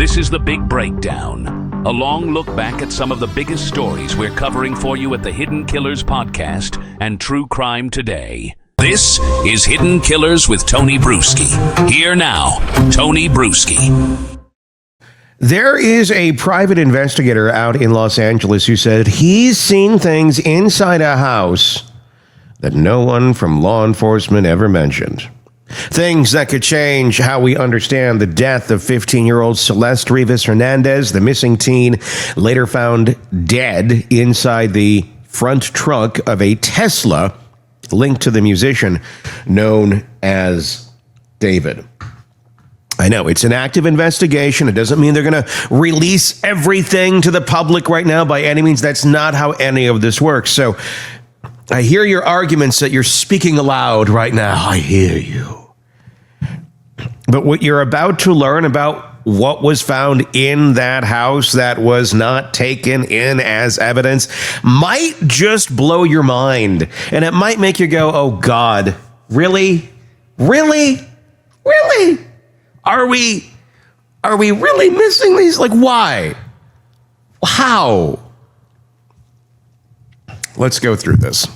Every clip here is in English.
This is The Big Breakdown, a long look back at some of the biggest stories we're covering for you at the Hidden Killers podcast and True Crime Today. This is Hidden Killers with Tony Brueski. Here now, Tony Brueski. There is a private investigator out in Los Angeles who said he's seen things inside a house that no one from law enforcement ever mentioned. Things that could change how we understand the death of 15-year-old Celeste Rivas Hernandez, the missing teen, later found dead inside the front trunk of a Tesla linked to the musician known as David. I know, it's an active investigation. It doesn't mean they're going to release everything to the public right now by any means. That's not how any of this works. So I hear your arguments that you're speaking aloud right now. I hear you. But what you're about to learn about what was found in that house that was not taken in as evidence might just blow your mind. And it might make you go, oh God, really? Really? Really? Are we really missing these? Like, why? How? Let's go through this.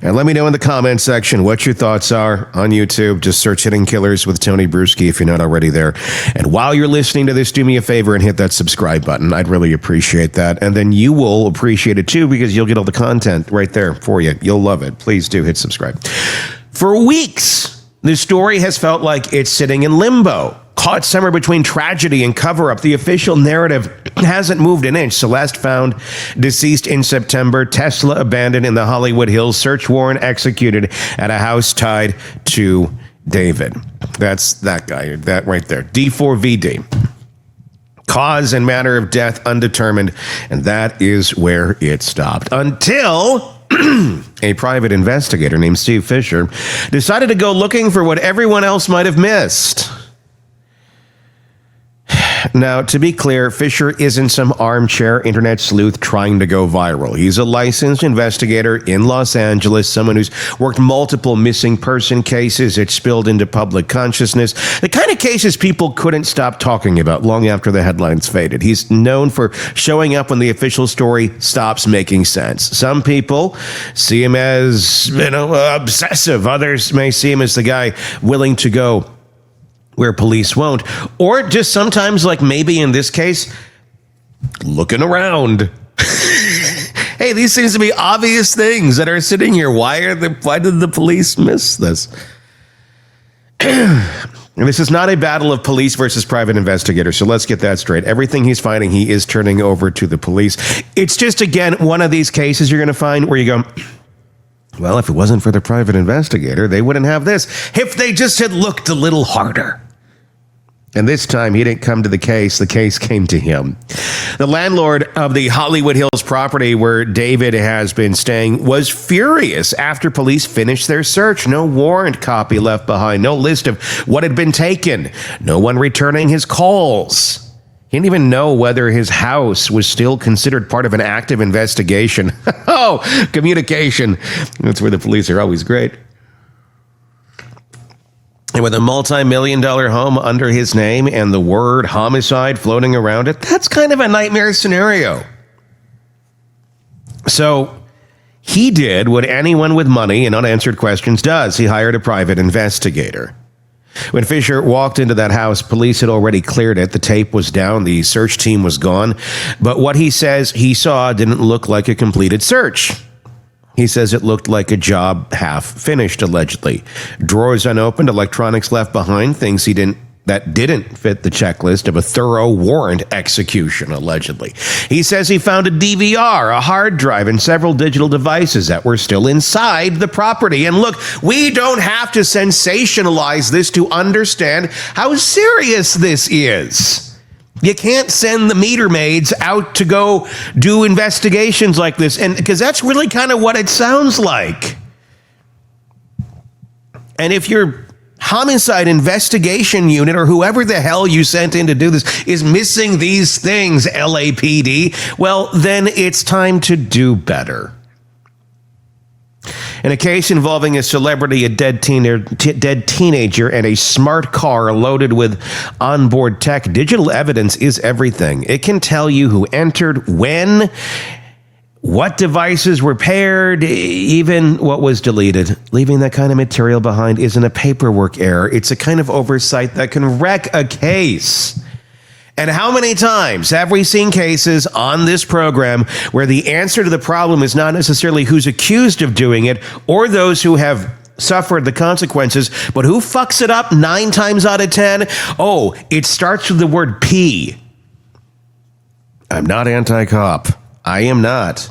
And let me know in the comments section what your thoughts are on YouTube. Just search Hidden Killers with Tony Brueski if you're not already there. And while you're listening to this, do me a favor and hit that subscribe button. I'd really appreciate that. And then you will appreciate it too, because you'll get all the content right there for you. You'll love it. Please do hit subscribe. For weeks, this story has felt like it's sitting in limbo. Caught somewhere between tragedy and cover-up, the official narrative hasn't moved an inch. Celeste found deceased in September. Tesla abandoned in the Hollywood Hills. Search warrant executed at a house tied to David. That's that guy, that right there. D4VD. Cause and manner of death undetermined. And that is where it stopped. Until a private investigator named Steve Fisher decided to go looking for what everyone else might have missed. Now, to be clear, Fisher isn't some armchair internet sleuth trying to go viral. He's a licensed investigator in Los Angeles, someone who's worked multiple missing person cases. It spilled into public consciousness, the kind of cases people couldn't stop talking about long after the headlines faded. He's known for showing up when the official story stops making sense. Some people see him as, obsessive. Others may see him as the guy willing to go where police won't, or just sometimes, like maybe in this case, looking around. Hey, these seems to be obvious things that are sitting here. Why did the police miss this? And this is not a battle of police versus private investigators, so let's get that straight. Everything he's finding, he is turning over to the police. It's just, again, one of these cases you're going to find where you go, well, if it wasn't for the private investigator, they wouldn't have this. If they just had looked a little harder. And this time, he didn't come to the case came to him. The landlord of the Hollywood Hills property where David has been staying was furious after police finished their search. No warrant copy left behind, no list of what had been taken, no one returning his calls. He didn't even know whether his house was still considered part of an active investigation. Oh, communication. That's where the police are always great. And with a multi-million-dollar home under his name and the word homicide floating around it, that's kind of a nightmare scenario. So he did what anyone with money and unanswered questions does. He hired a private investigator. When Fisher walked into that house, police had already cleared it. The tape was down. The search team was gone. But what he says he saw didn't look like a completed search. He says it looked like a job half finished, allegedly. Drawers unopened, electronics left behind, things that didn't fit the checklist of a thorough warrant execution, allegedly. He says he found a DVR, a hard drive, and several digital devices that were still inside the property. And look, we don't have to sensationalize this to understand how serious this is. You can't send the meter maids out to go do investigations like this, and because that's really kind of what it sounds like. And if your homicide investigation unit or whoever the hell you sent in to do this is missing these things, LAPD, well, then it's time to do better. In a case involving a celebrity, a dead teenager, and a smart car loaded with onboard tech, digital evidence is everything. It can tell you who entered, when, what devices were paired, even what was deleted. Leaving that kind of material behind isn't a paperwork error. It's a kind of oversight that can wreck a case. And how many times have we seen cases on this program where the answer to the problem is not necessarily who's accused of doing it or those who have suffered the consequences, but who fucks it up 9 times out of 10? Oh, it starts with the word P. I'm not anti-cop. I am not.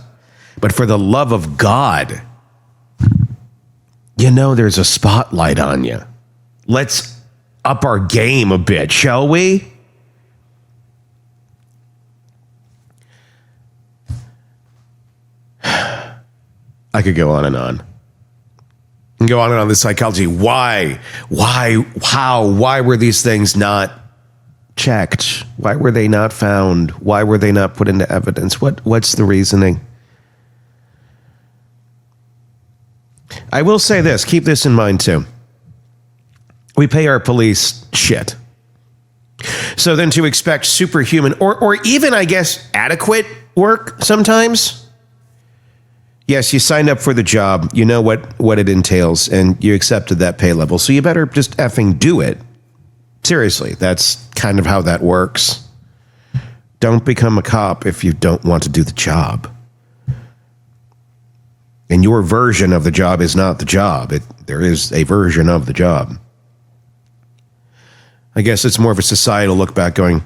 But for the love of God, you know there's a spotlight on you. Let's up our game a bit, shall we? I could go on and on. And go on and on the psychology. Why, how, why were these things not checked? Why were they not found? Why were they not put into evidence? What's the reasoning? I will say this, keep this in mind too. We pay our police shit. So then to expect superhuman or even, I guess, adequate work sometimes. Yes, you signed up for the job. You know what it entails, and you accepted that pay level. So you better just effing do it. Seriously, that's kind of how that works. Don't become a cop if you don't want to do the job. And your version of the job is not the job. There is a version of the job. I guess it's more of a societal look back going,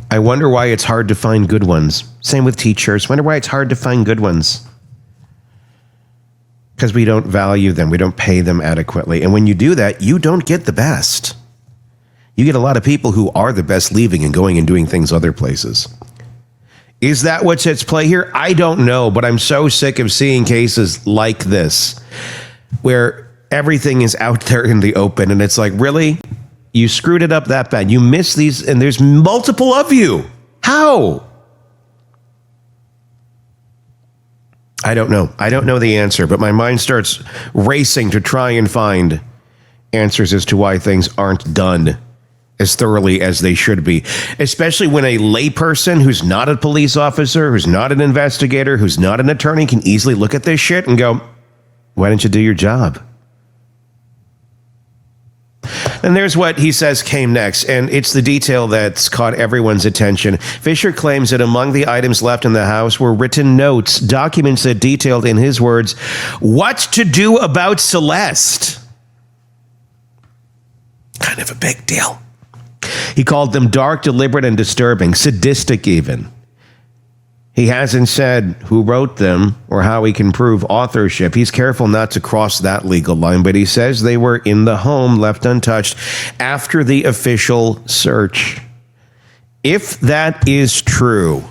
I wonder why it's hard to find good ones. Same with teachers. Wonder why it's hard to find good ones. Because we don't value them. We don't pay them adequately. And when you do that, you don't get the best. You get a lot of people who are the best leaving and going and doing things other places. Is that what's at play here? I don't know, but I'm so sick of seeing cases like this where everything is out there in the open and it's like, really? You screwed it up that bad. You missed these, and there's multiple of you. How? I don't know. I don't know the answer, but my mind starts racing to try and find answers as to why things aren't done as thoroughly as they should be, especially when a layperson who's not a police officer, who's not an investigator, who's not an attorney can easily look at this shit and go, why didn't you do your job? And there's what he says came next, and it's the detail that's caught everyone's attention. Fisher claims that among the items left in the house were written notes, documents that detailed, in his words, what to do about Celeste. Kind of a big deal. He called them dark, deliberate, and disturbing, sadistic even. He hasn't said who wrote them or how he can prove authorship. He's careful not to cross that legal line, but he says they were in the home, left untouched, after the official search. If that is true,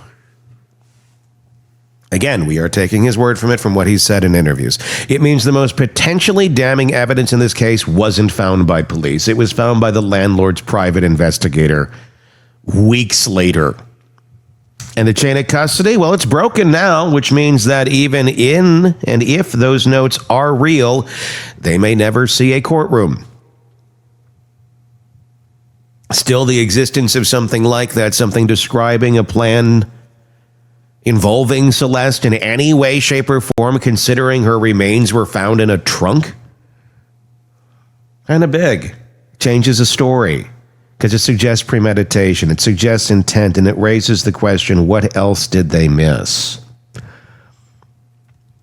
again, we are taking his word from it from what he's said in interviews. It means the most potentially damning evidence in this case wasn't found by police. It was found by the landlord's private investigator weeks later. And the chain of custody, well, it's broken now, which means that even in and if those notes are real, they may never see a courtroom. Still, the existence of something like that, something describing a plan involving Celeste in any way, shape, or form, considering her remains were found in a trunk, kind of big. Changes the story. Because it suggests premeditation, it suggests intent, and it raises the question, what else did they miss?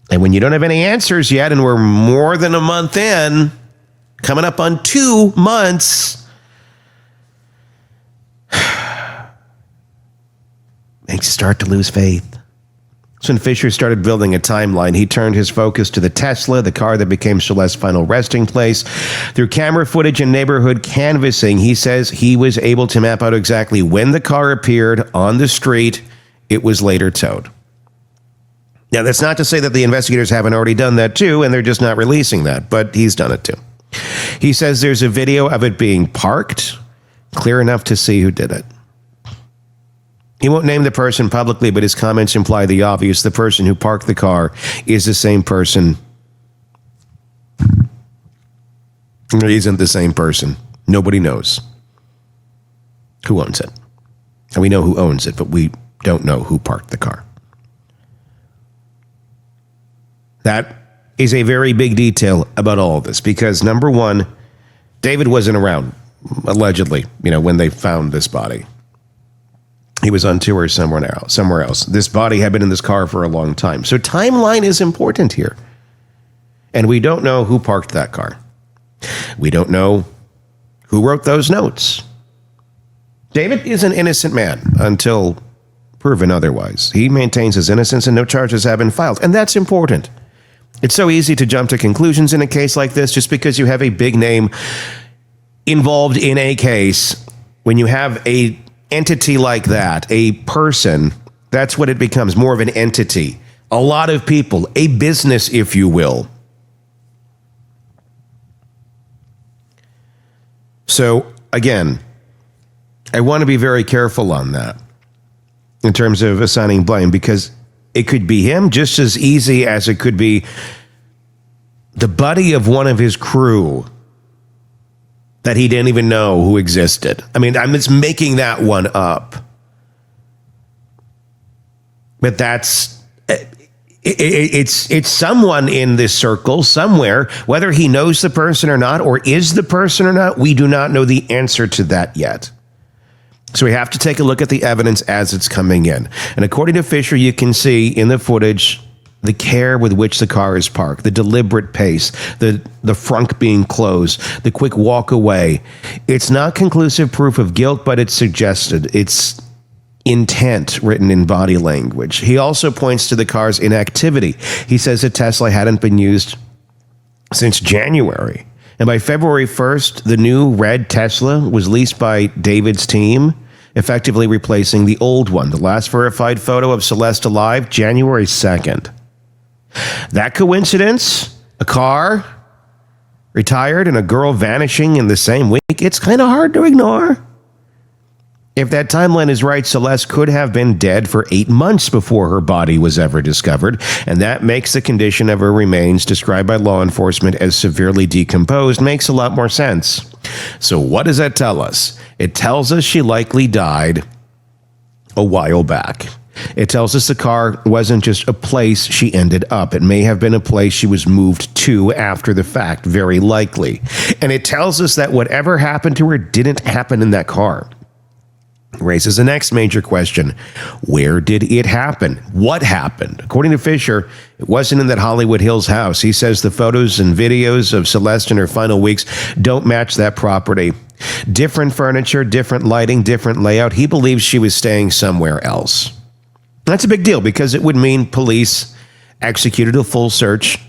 And when you don't have any answers yet, and we're more than a month in, coming up on 2 months, makes you start to lose faith. So when Fisher started building a timeline, he turned his focus to the Tesla, the car that became Celeste's final resting place. Through camera footage and neighborhood canvassing, he says he was able to map out exactly when the car appeared on the street it was later towed. Now, that's not to say that the investigators haven't already done that too, and they're just not releasing that, but he's done it too. He says there's a video of it being parked, clear enough to see who did it. He won't name the person publicly, but his comments imply the obvious. The person who parked the car is the same person. It isn't the same person. Nobody knows who owns it. And we know who owns it, but we don't know who parked the car. That is a very big detail about all of this because, number one, David wasn't around, allegedly, when they found this body. He was on tour somewhere else. This body had been in this car for a long time. So timeline is important here. And we don't know who parked that car. We don't know who wrote those notes. David is an innocent man until proven otherwise. He maintains his innocence and no charges have been filed. And that's important. It's so easy to jump to conclusions in a case like this just because you have a big name involved in a case. When you have a entity like that, a person, that's what it becomes, more of an entity. A lot of people, a business, if you will. So, again, I want to be very careful on that in terms of assigning blame because it could be him just as easy as it could be the buddy of one of his crew that he didn't even know who existed. I mean, I'm just making that one up. But that's, it's someone in this circle somewhere, whether he knows the person or not, or is the person or not, we do not know the answer to that yet. So we have to take a look at the evidence as it's coming in. And according to Fisher, you can see in the footage the care with which the car is parked, the deliberate pace, the frunk being closed, the quick walk away. It's not conclusive proof of guilt, but it's suggested. It's intent written in body language. He also points to the car's inactivity. He says the Tesla hadn't been used since January. And by February 1st, the new red Tesla was leased by David's team, effectively replacing the old one. The last verified photo of Celeste alive, January 2nd. That coincidence, a car, retired, and a girl vanishing in the same week, it's kind of hard to ignore. If that timeline is right, Celeste could have been dead for 8 months before her body was ever discovered, and that makes the condition of her remains, described by law enforcement as severely decomposed, makes a lot more sense. So what does that tell us? It tells us she likely died a while back. It tells us the car wasn't just a place she ended up. It may have been a place she was moved to after the fact, very likely. And it tells us that whatever happened to her didn't happen in that car. Raises the next major question. Where did it happen? What happened? According to Fisher, it wasn't in that Hollywood Hills house. He says the photos and videos of Celeste in her final weeks don't match that property. Different furniture, different lighting, different layout. He believes she was staying somewhere else. That's a big deal because it would mean police executed a full search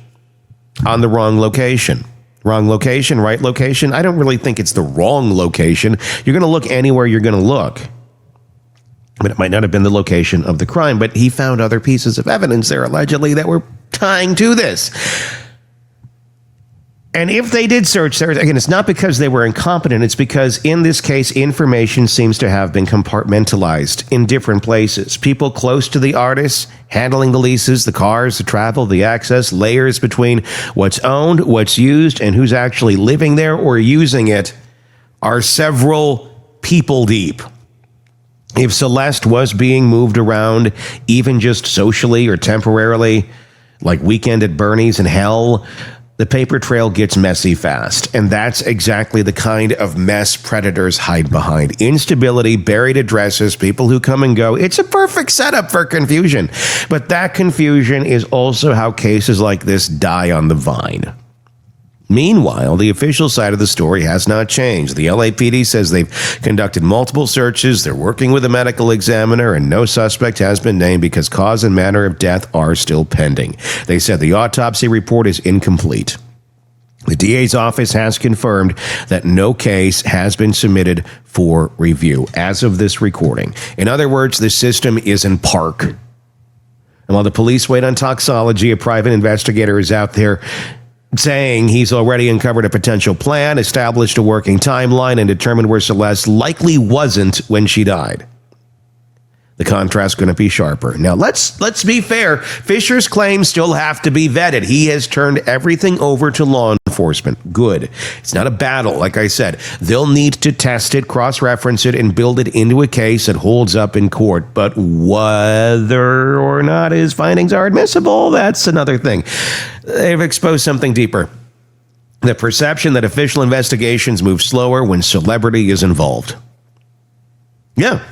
on the wrong location. Wrong location, right location? I don't really think it's the wrong location. You're going to look anywhere you're going to look. But it might not have been the location of the crime, but he found other pieces of evidence there, allegedly, that were tying to this. And if they did search there, again, it's not because they were incompetent. It's because in this case, information seems to have been compartmentalized in different places. People close to the artists, handling the leases, the cars, the travel, the access, layers between what's owned, what's used, and who's actually living there or using it are several people deep. If Celeste was being moved around, even just socially or temporarily, like Weekend at Bernie's and hell, the paper trail gets messy fast, and that's exactly the kind of mess predators hide behind. Instability, buried addresses, people who come and go. It's a perfect setup for confusion. But that confusion is also how cases like this die on the vine. Meanwhile, the official side of the story has not changed. The LAPD says they've conducted multiple searches, they're working with a medical examiner, and no suspect has been named because cause and manner of death are still pending. They said the autopsy report is incomplete. The DA's office has confirmed that no case has been submitted for review as of this recording. In other words, the system is in park. And while the police wait on toxology, a private investigator is out there saying he's already uncovered a potential plan, established a working timeline, and determined where Celeste likely wasn't when she died. The contrast's going to be sharper. Now, let's be fair. Fisher's claims still have to be vetted. He has turned everything over to law enforcement. Good. It's not a battle, like I said. They'll need to test it, cross-reference it, and build it into a case that holds up in court. But whether or not his findings are admissible, that's another thing. They've exposed something deeper. The perception that official investigations move slower when celebrity is involved. Yeah.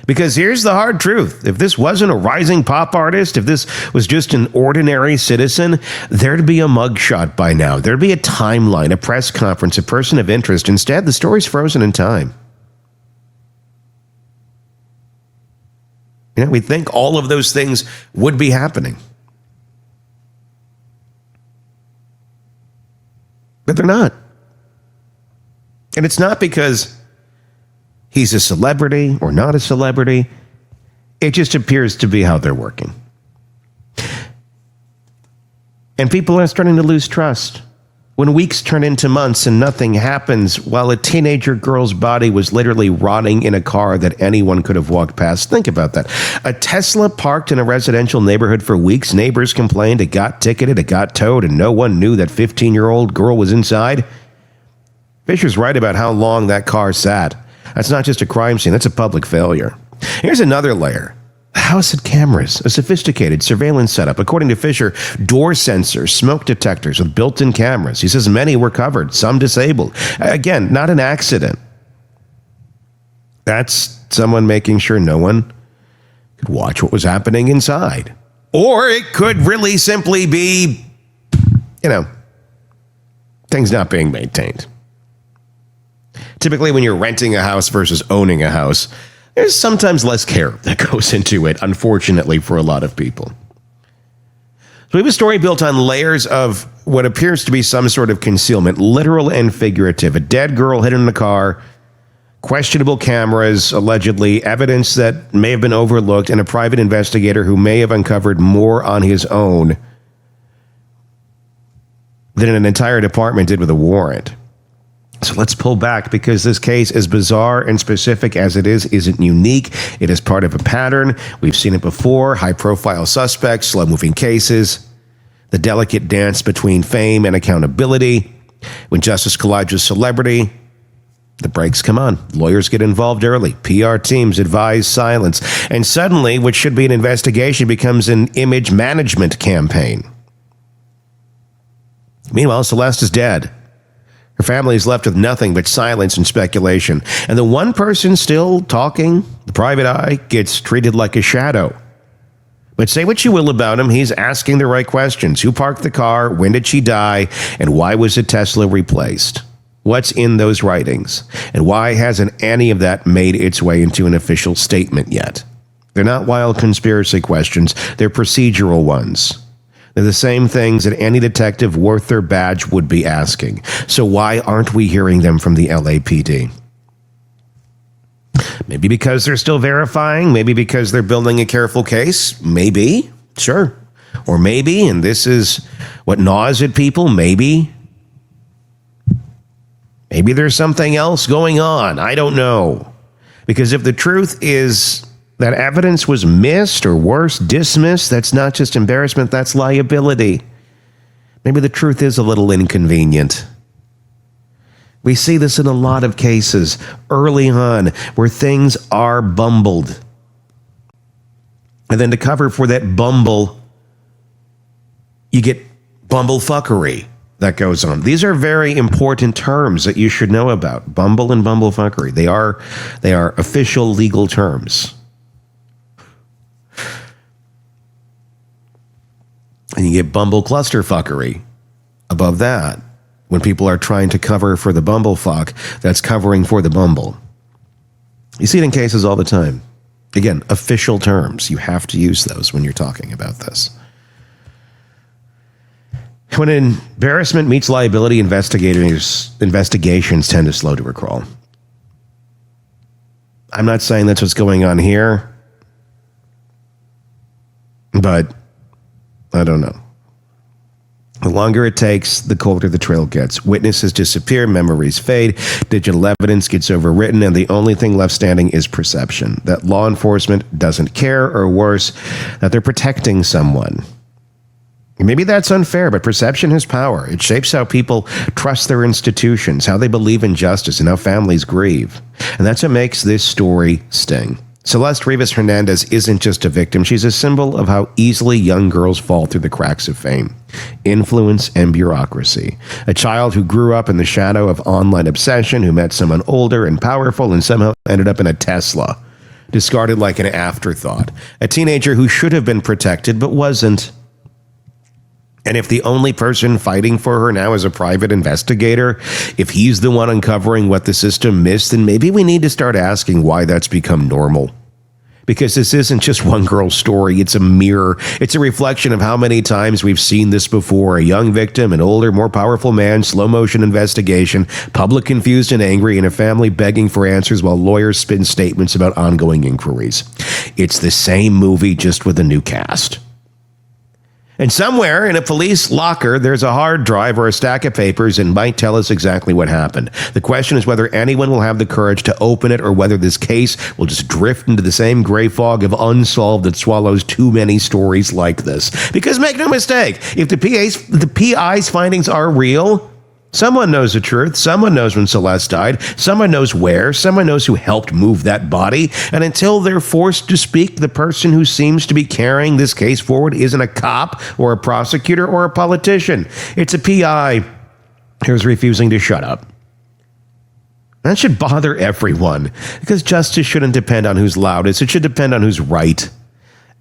Because here's the hard truth. If this wasn't a rising pop artist, if this was just an ordinary citizen, there'd be a mugshot by now. There'd be a timeline, a press conference, a person of interest. Instead, the story's frozen in time. We think all of those things would be happening. But they're not. And it's not because he's a celebrity or not a celebrity. It just appears to be how they're working. And people are starting to lose trust. When weeks turn into months and nothing happens, while a teenager girl's body was literally rotting in a car that anyone could have walked past. Think about that. A Tesla parked in a residential neighborhood for weeks. Neighbors complained, it got ticketed, it got towed, and no one knew that 15-year-old girl was inside. Fisher's right about how long that car sat. That's not just a crime scene, that's a public failure. Here's another layer. The house had cameras, a sophisticated surveillance setup. According to Fisher, door sensors, smoke detectors with built-in cameras. He says many were covered, some disabled. Again, not an accident. That's someone making sure no one could watch what was happening inside. Or it could really simply be, things not being maintained. Typically, when you're renting a house versus owning a house, there's sometimes less care that goes into it, unfortunately, for a lot of people. So we have a story built on layers of what appears to be some sort of concealment, literal and figurative. A dead girl hidden in a car, questionable cameras, allegedly, evidence that may have been overlooked, and a private investigator who may have uncovered more on his own than an entire department did with a warrant. So let's pull back, because this case, as bizarre and specific as it is, isn't unique. It is part of a pattern. We've seen it before. High-profile suspects, slow-moving cases, the delicate dance between fame and accountability. When justice collides with celebrity, the brakes come on. Lawyers get involved early. PR teams advise silence. And suddenly, what should be an investigation becomes an image management campaign. Meanwhile, Celeste is dead. Her family is left with nothing but silence and speculation. And the one person still talking, the private eye, gets treated like a shadow. But say what you will about him, he's asking the right questions. Who parked the car? When did she die? And why was a Tesla replaced? What's in those writings? And why hasn't any of that made its way into an official statement yet? They're not wild conspiracy questions. They're procedural ones. They're the same things that any detective worth their badge would be asking. So why aren't we hearing them from the LAPD? Maybe because they're still verifying. Maybe because they're building a careful case. Maybe. Sure. Or maybe, and this is what gnaws at people, maybe there's something else going on. I don't know. Because if the truth is that evidence was missed, or worse, dismissed, that's not just embarrassment, that's liability. Maybe the truth is a little inconvenient. We see this in a lot of cases early on where things are bumbled. And then to cover for that bumble, you get bumblefuckery that goes on. These are very important terms that you should know about. Bumble and bumblefuckery. They are official legal terms. And you get bumble clusterfuckery above that. When people are trying to cover for the bumblefuck, that's covering for the bumble. You see it in cases all the time. Again, official terms. You have to use those when you're talking about this. When embarrassment meets liability, investigations tend to slow to a crawl. I'm not saying that's what's going on here, but I don't know. The longer it takes, the colder the trail gets. Witnesses disappear, memories fade, digital evidence gets overwritten, and the only thing left standing is perception. That law enforcement doesn't care, or worse, that they're protecting someone. Maybe that's unfair, but perception has power. It shapes how people trust their institutions, how they believe in justice, and how families grieve. And that's what makes this story sting. Celeste Rivas Hernandez isn't just a victim. She's a symbol of how easily young girls fall through the cracks of fame, influence, and bureaucracy. A child who grew up in the shadow of online obsession, who met someone older and powerful and somehow ended up in a Tesla, discarded like an afterthought. A teenager who should have been protected but wasn't. And if the only person fighting for her now is a private investigator, if he's the one uncovering what the system missed, then maybe we need to start asking why that's become normal. Because this isn't just one girl's story, it's a mirror. It's a reflection of how many times we've seen this before. A young victim, an older, more powerful man, slow motion investigation, public confused and angry, and a family begging for answers while lawyers spin statements about ongoing inquiries. It's the same movie, just with a new cast. And somewhere in a police locker, there's a hard drive or a stack of papers and might tell us exactly what happened. The question is whether anyone will have the courage to open it or whether this case will just drift into the same gray fog of unsolved that swallows too many stories like this. Because make no mistake, if the PI's findings are real, someone knows the truth. Someone knows when Celeste died. Someone knows where. Someone knows who helped move that body. And until they're forced to speak, the person who seems to be carrying this case forward isn't a cop or a prosecutor or a politician. It's a PI who's refusing to shut up. That should bother everyone, because justice shouldn't depend on who's loudest. It should depend on who's right.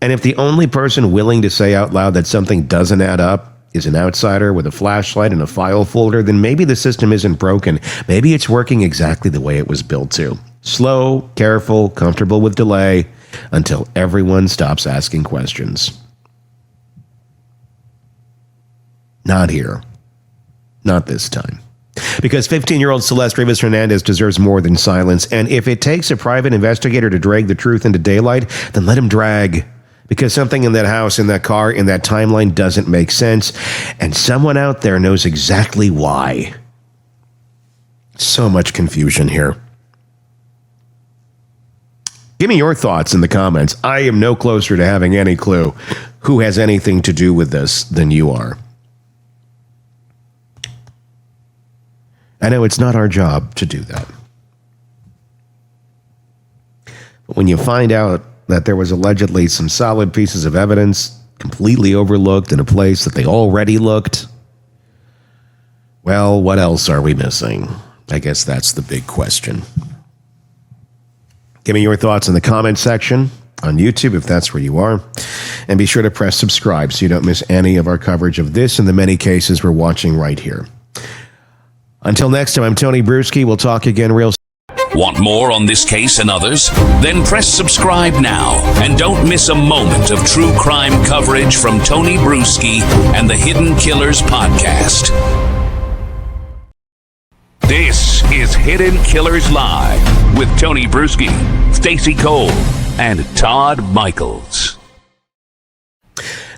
And if the only person willing to say out loud that something doesn't add up is an outsider with a flashlight and a file folder, then maybe the system isn't broken. Maybe it's working exactly the way it was built to. Slow, careful, comfortable with delay, until everyone stops asking questions. Not here. Not this time. Because 15-year-old Celeste Rivas Hernandez deserves more than silence, and if it takes a private investigator to drag the truth into daylight, then let him drag. Because something in that house, in that car, in that timeline doesn't make sense. And someone out there knows exactly why. So much confusion here. Give me your thoughts in the comments. I am no closer to having any clue who has anything to do with this than you are. I know it's not our job to do that. But when you find out that there was allegedly some solid pieces of evidence completely overlooked in a place that they already looked, well, what else are we missing? I guess that's the big question. Give me your thoughts in the comment section on YouTube if that's where you are. And be sure to press subscribe so you don't miss any of our coverage of this and the many cases we're watching right here. Until next time, I'm Tony Brueski. We'll talk again real soon. Want more on this case and others? Then press subscribe now and don't miss a moment of true crime coverage from Tony Brueski and the Hidden Killers podcast. This is Hidden Killers Live with Tony Brueski, Stacey Cole, and Todd Michaels.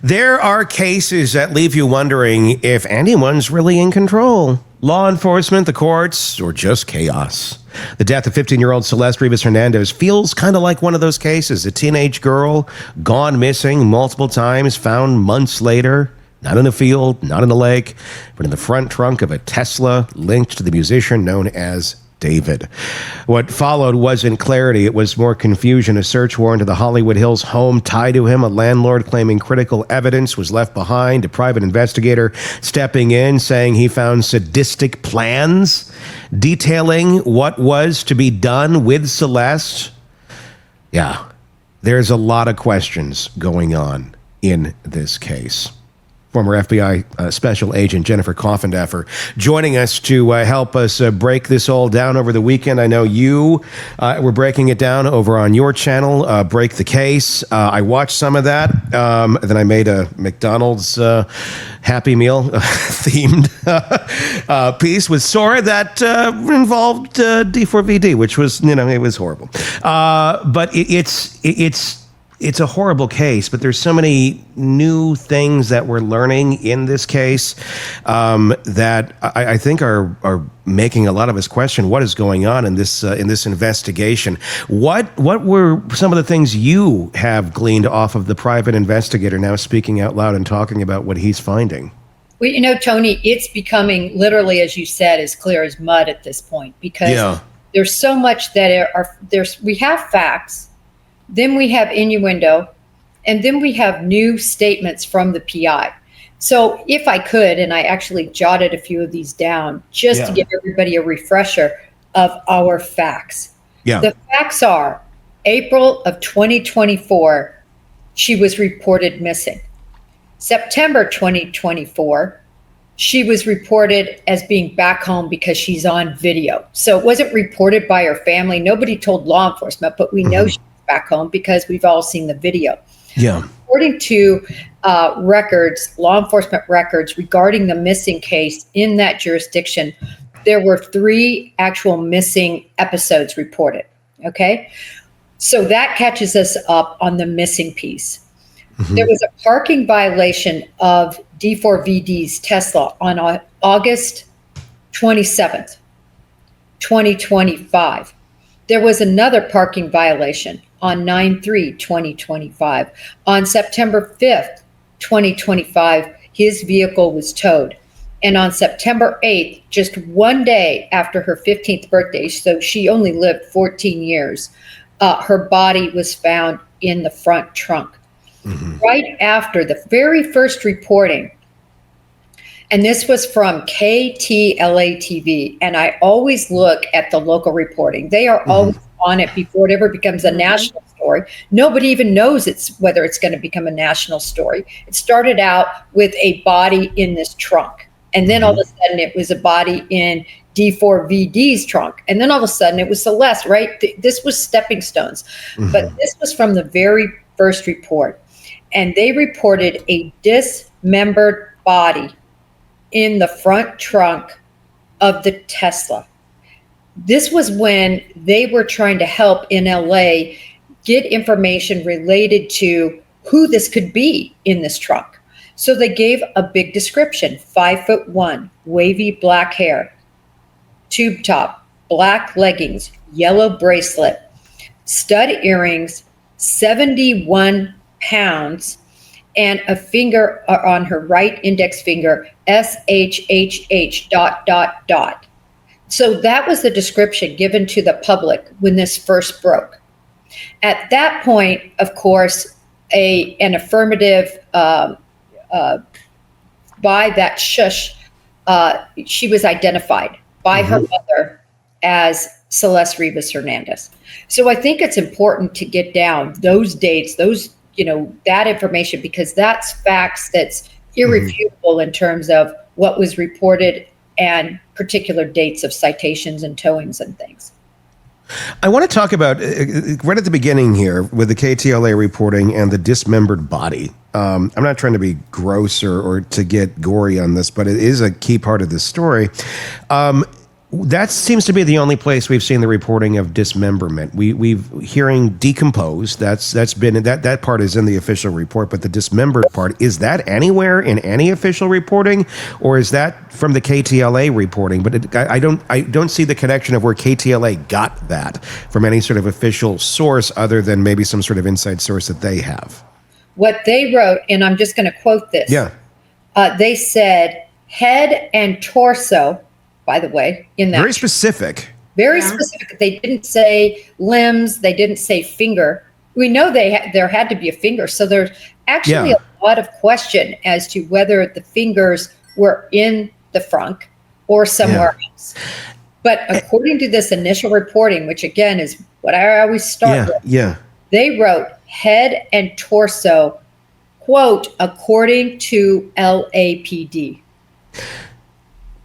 There are cases that leave you wondering if anyone's really in control. Law enforcement, the courts, or just chaos. The death of 15-year-old Celeste Rivas Hernandez feels kind of like one of those cases. A teenage girl gone missing multiple times, found months later, not in a field, not in a lake, but in the front trunk of a Tesla linked to the musician known as David. What followed wasn't clarity, it was more confusion. A search warrant to the Hollywood Hills home tied to him, a landlord claiming critical evidence was left behind, a private investigator stepping in saying he found sadistic plans detailing what was to be done with Celeste. Yeah, there's a lot of questions going on in this case. Former FBI Special Agent Jennifer Coffindaffer joining us to help us break this all down over the weekend. I know you were breaking it down over on your channel, Break the Case. I watched some of that. Then I made a McDonald's Happy Meal themed piece with Sora that involved D4VD, which was, it was horrible. But it's it's a horrible case, but there's so many new things that we're learning in this case that I think are making a lot of us question what is going on in this investigation. What were some of the things you have gleaned off of the private investigator now speaking out loud and talking about what he's finding? Well, Tony, it's becoming literally, as you said, as clear as mud at this point, because there's so much that we have facts. Then we have innuendo, and then we have new statements from the PI. So if I could, and I actually jotted a few of these down just to give everybody a refresher of our facts. Yeah. The facts are April of 2024, she was reported missing. September 2024, she was reported as being back home because she's on video. So it wasn't reported by her family. Nobody told law enforcement, but we know she's back home because we've all seen the video. Yeah. According to law enforcement records regarding the missing case in that jurisdiction, there were 3 actual missing episodes reported. Okay. So that catches us up on the missing piece. There was a parking violation of D4VD's Tesla on August 27th, 2025. There was another parking violation on 9/3/2025. On September 5th, 2025, his vehicle was towed. And on September 8th, just one day after her 15th birthday, so she only lived 14 years, her body was found in the front trunk. Right after the very first reporting, and this was from KTLA TV, and I always look at the local reporting. They are always on it before it ever becomes a national story. Nobody even knows whether it's going to become a national story. It started out with a body in this trunk, and then all of a sudden it was a body in D4VD's trunk, and then all of a sudden it was Celeste, right? This was stepping stones. But this was from the very first report, and they reported a dismembered body in the front trunk of the Tesla. This was when they were trying to help in LA get information related to who this could be in this trunk. So they gave a big description: 5'1", wavy black hair, tube top, black leggings, yellow bracelet, stud earrings, 71 pounds, and a finger on her right index finger, SHHH ... So that was the description given to the public when this first broke. At that point, of course, an affirmative by that shush, she was identified by her mother as Celeste Rivas Hernandez. So I think it's important to get down those dates, that information, because that's facts that's irrefutable in terms of what was reported and particular dates of citations and towings and things. I want to talk about, right at the beginning here, with the KTLA reporting and the dismembered body. I'm not trying to be gross or to get gory on this, but it is a key part of this story. That seems to be the only place we've seen the reporting of dismemberment. We've hearing decomposed. That's been that part is in the official report, but the dismembered part, is that anywhere in any official reporting, or is that from the KTLA reporting? But I don't see the connection of where KTLA got that from any sort of official source other than maybe some sort of inside source that they have. What they wrote, and I'm just going to quote this. Yeah. They said head and torso. By the way, in that very specific. Very specific. They didn't say limbs. They didn't say finger. We know there had to be a finger. So there's actually a lot of question as to whether the fingers were in the front or somewhere else. But according to this initial reporting, which again is what I always start with, they wrote head and torso, quote, according to LAPD.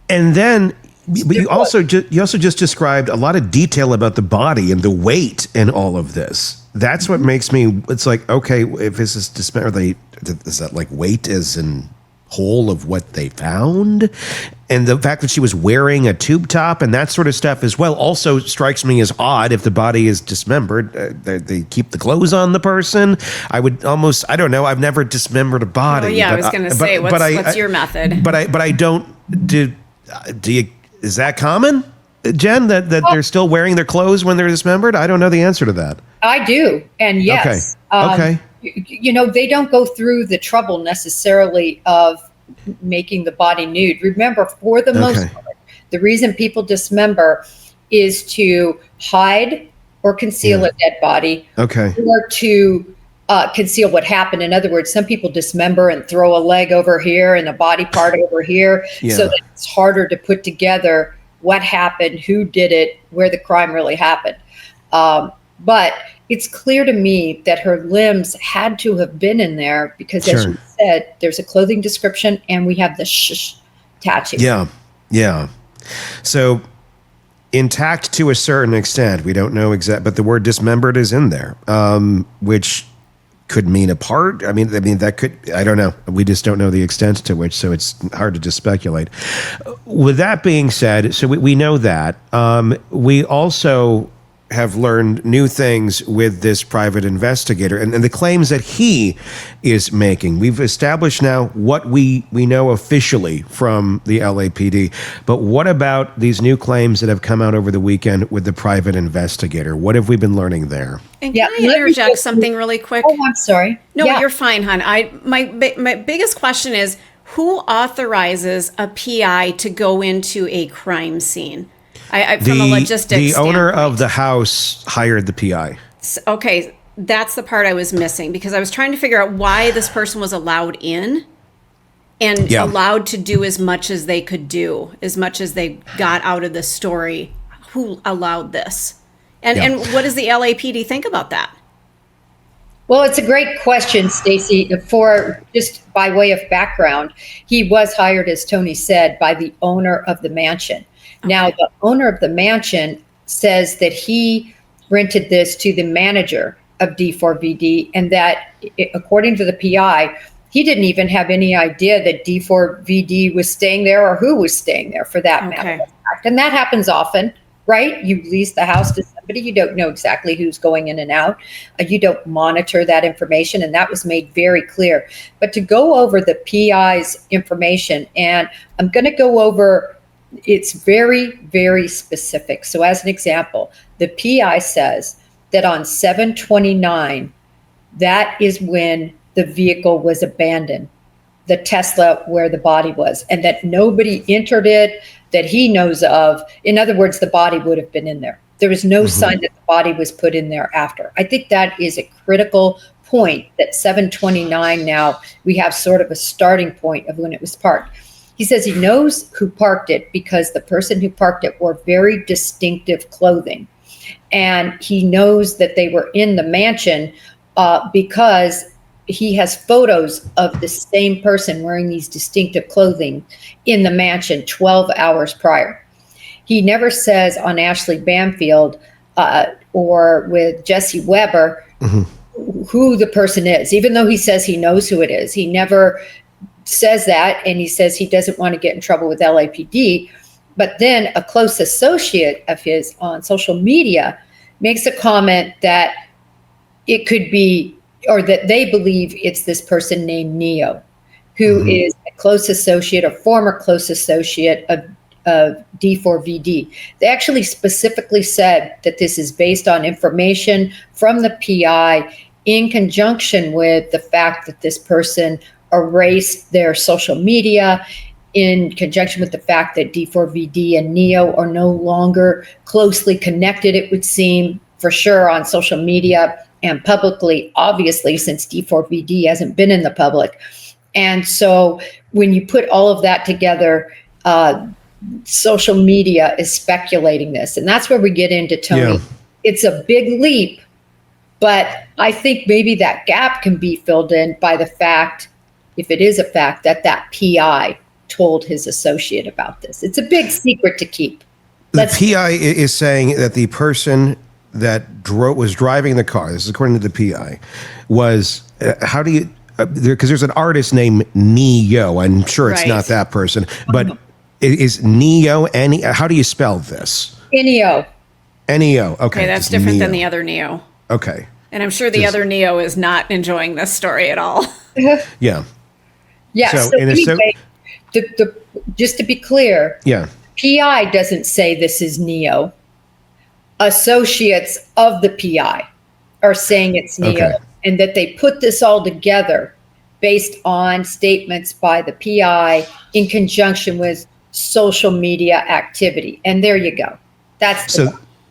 And then you also just described a lot of detail about the body and the weight and all of this. That's what makes me. It's like, okay, if this is is that like weight as in whole of what they found. And the fact that she was wearing a tube top and that sort of stuff as well also strikes me as odd. If the body is dismembered, they keep the clothes on the person. I would almost, I don't know, I've never dismembered a body. Oh, yeah, I was going to say, what's your method? But I don't, do you, is that common, Jen, that they're still wearing their clothes when they're dismembered? I don't know the answer to that. I do. And yes. Okay. You know, they don't go through the trouble necessarily of making the body nude. Remember, for the most part, the reason people dismember is to hide or conceal a dead body, or to conceal what happened. In other words, some people dismember and throw a leg over here and a body part over here, so that it's harder to put together what happened, who did it, where the crime really happened. But it's clear to me that her limbs had to have been in there because, as you said, there's a clothing description and we have the attaching. Yeah. So intact to a certain extent. We don't know exact, but the word dismembered is in there, which could mean a part. I mean, that could, I don't know. We just don't know the extent to which, so it's hard to just speculate. With that being said, so we know that. We also have learned new things with this private investigator and the claims that he is making. We've established now what we know officially from the LAPD, but what about these new claims that have come out over the weekend with the private investigator? What have we been learning there? And can I interject something really quick? Oh, I'm sorry. No, you're fine, hon. My biggest question is, who authorizes a PI to go into a crime scene? From a logistics the owner standpoint. of the house hired the PI. Okay, that's the part I was missing, because I was trying to figure out why this person was allowed in and allowed to do as much as they could do, as much as they got out of the story. Who allowed this? And what does the LAPD think about that? Well, it's a great question, Stacy. For just by way of background, he was hired, as Tony said, by the owner of the mansion. Now, the owner of the mansion says that he rented this to the manager of D4VD, and that, according to the PI, he didn't even have any idea that D4VD was staying there or who was staying there, for that matter. And that happens often, right? You lease the house to somebody, you don't know exactly who's going in and out. You don't monitor that information, and that was made very clear. But to go over the PI's information, and I'm going to go over, it's very, very specific. So as an example, the PI says that on 7/29, that is when the vehicle was abandoned, the Tesla where the body was, and that nobody entered it that he knows of. In other words, the body would have been in there. There was no sign that the body was put in there after. I think that is a critical point, that 7/29 now, we have sort of a starting point of when it was parked. He says he knows who parked it because the person who parked it wore very distinctive clothing. And he knows that they were in the mansion because he has photos of the same person wearing these distinctive clothing in the mansion 12 hours prior. He never says on Ashley Bamfield or with Jesse Weber who the person is, even though he says he knows who it is. He never says that, and he says he doesn't want to get in trouble with LAPD. But then a close associate of his on social media makes a comment that it could be, or that they believe it's this person named Neo, who is a close associate or former close associate of D4VD. They actually specifically said that this is based on information from the PI in conjunction with the fact that this person erased their social media, in conjunction with the fact that D4VD and Neo are no longer closely connected, it would seem, for sure, on social media and publicly, obviously, since D4VD hasn't been in the public. And so when you put all of that together, social media is speculating this. And that's where we get into, Tony. It's a big leap, but I think maybe that gap can be filled in by the fact, if it is a fact, that PI told his associate about this. It's a big secret to keep. The PI is saying that the person that was driving the car, this is according to the PI, was, how do you because there's an artist named Neo. I'm sure it's not that person, but is Neo any? How do you spell this? Neo. Neo. Okay, that's different than the other Neo. Okay. And I'm sure the other Neo is not enjoying this story at all. Yeah. Yeah. So anyway, just to be clear, PI doesn't say this is Neo. Associates of the PI are saying it's Neo, and that they put this all together based on statements by the PI in conjunction with social media activity. And there you go. That's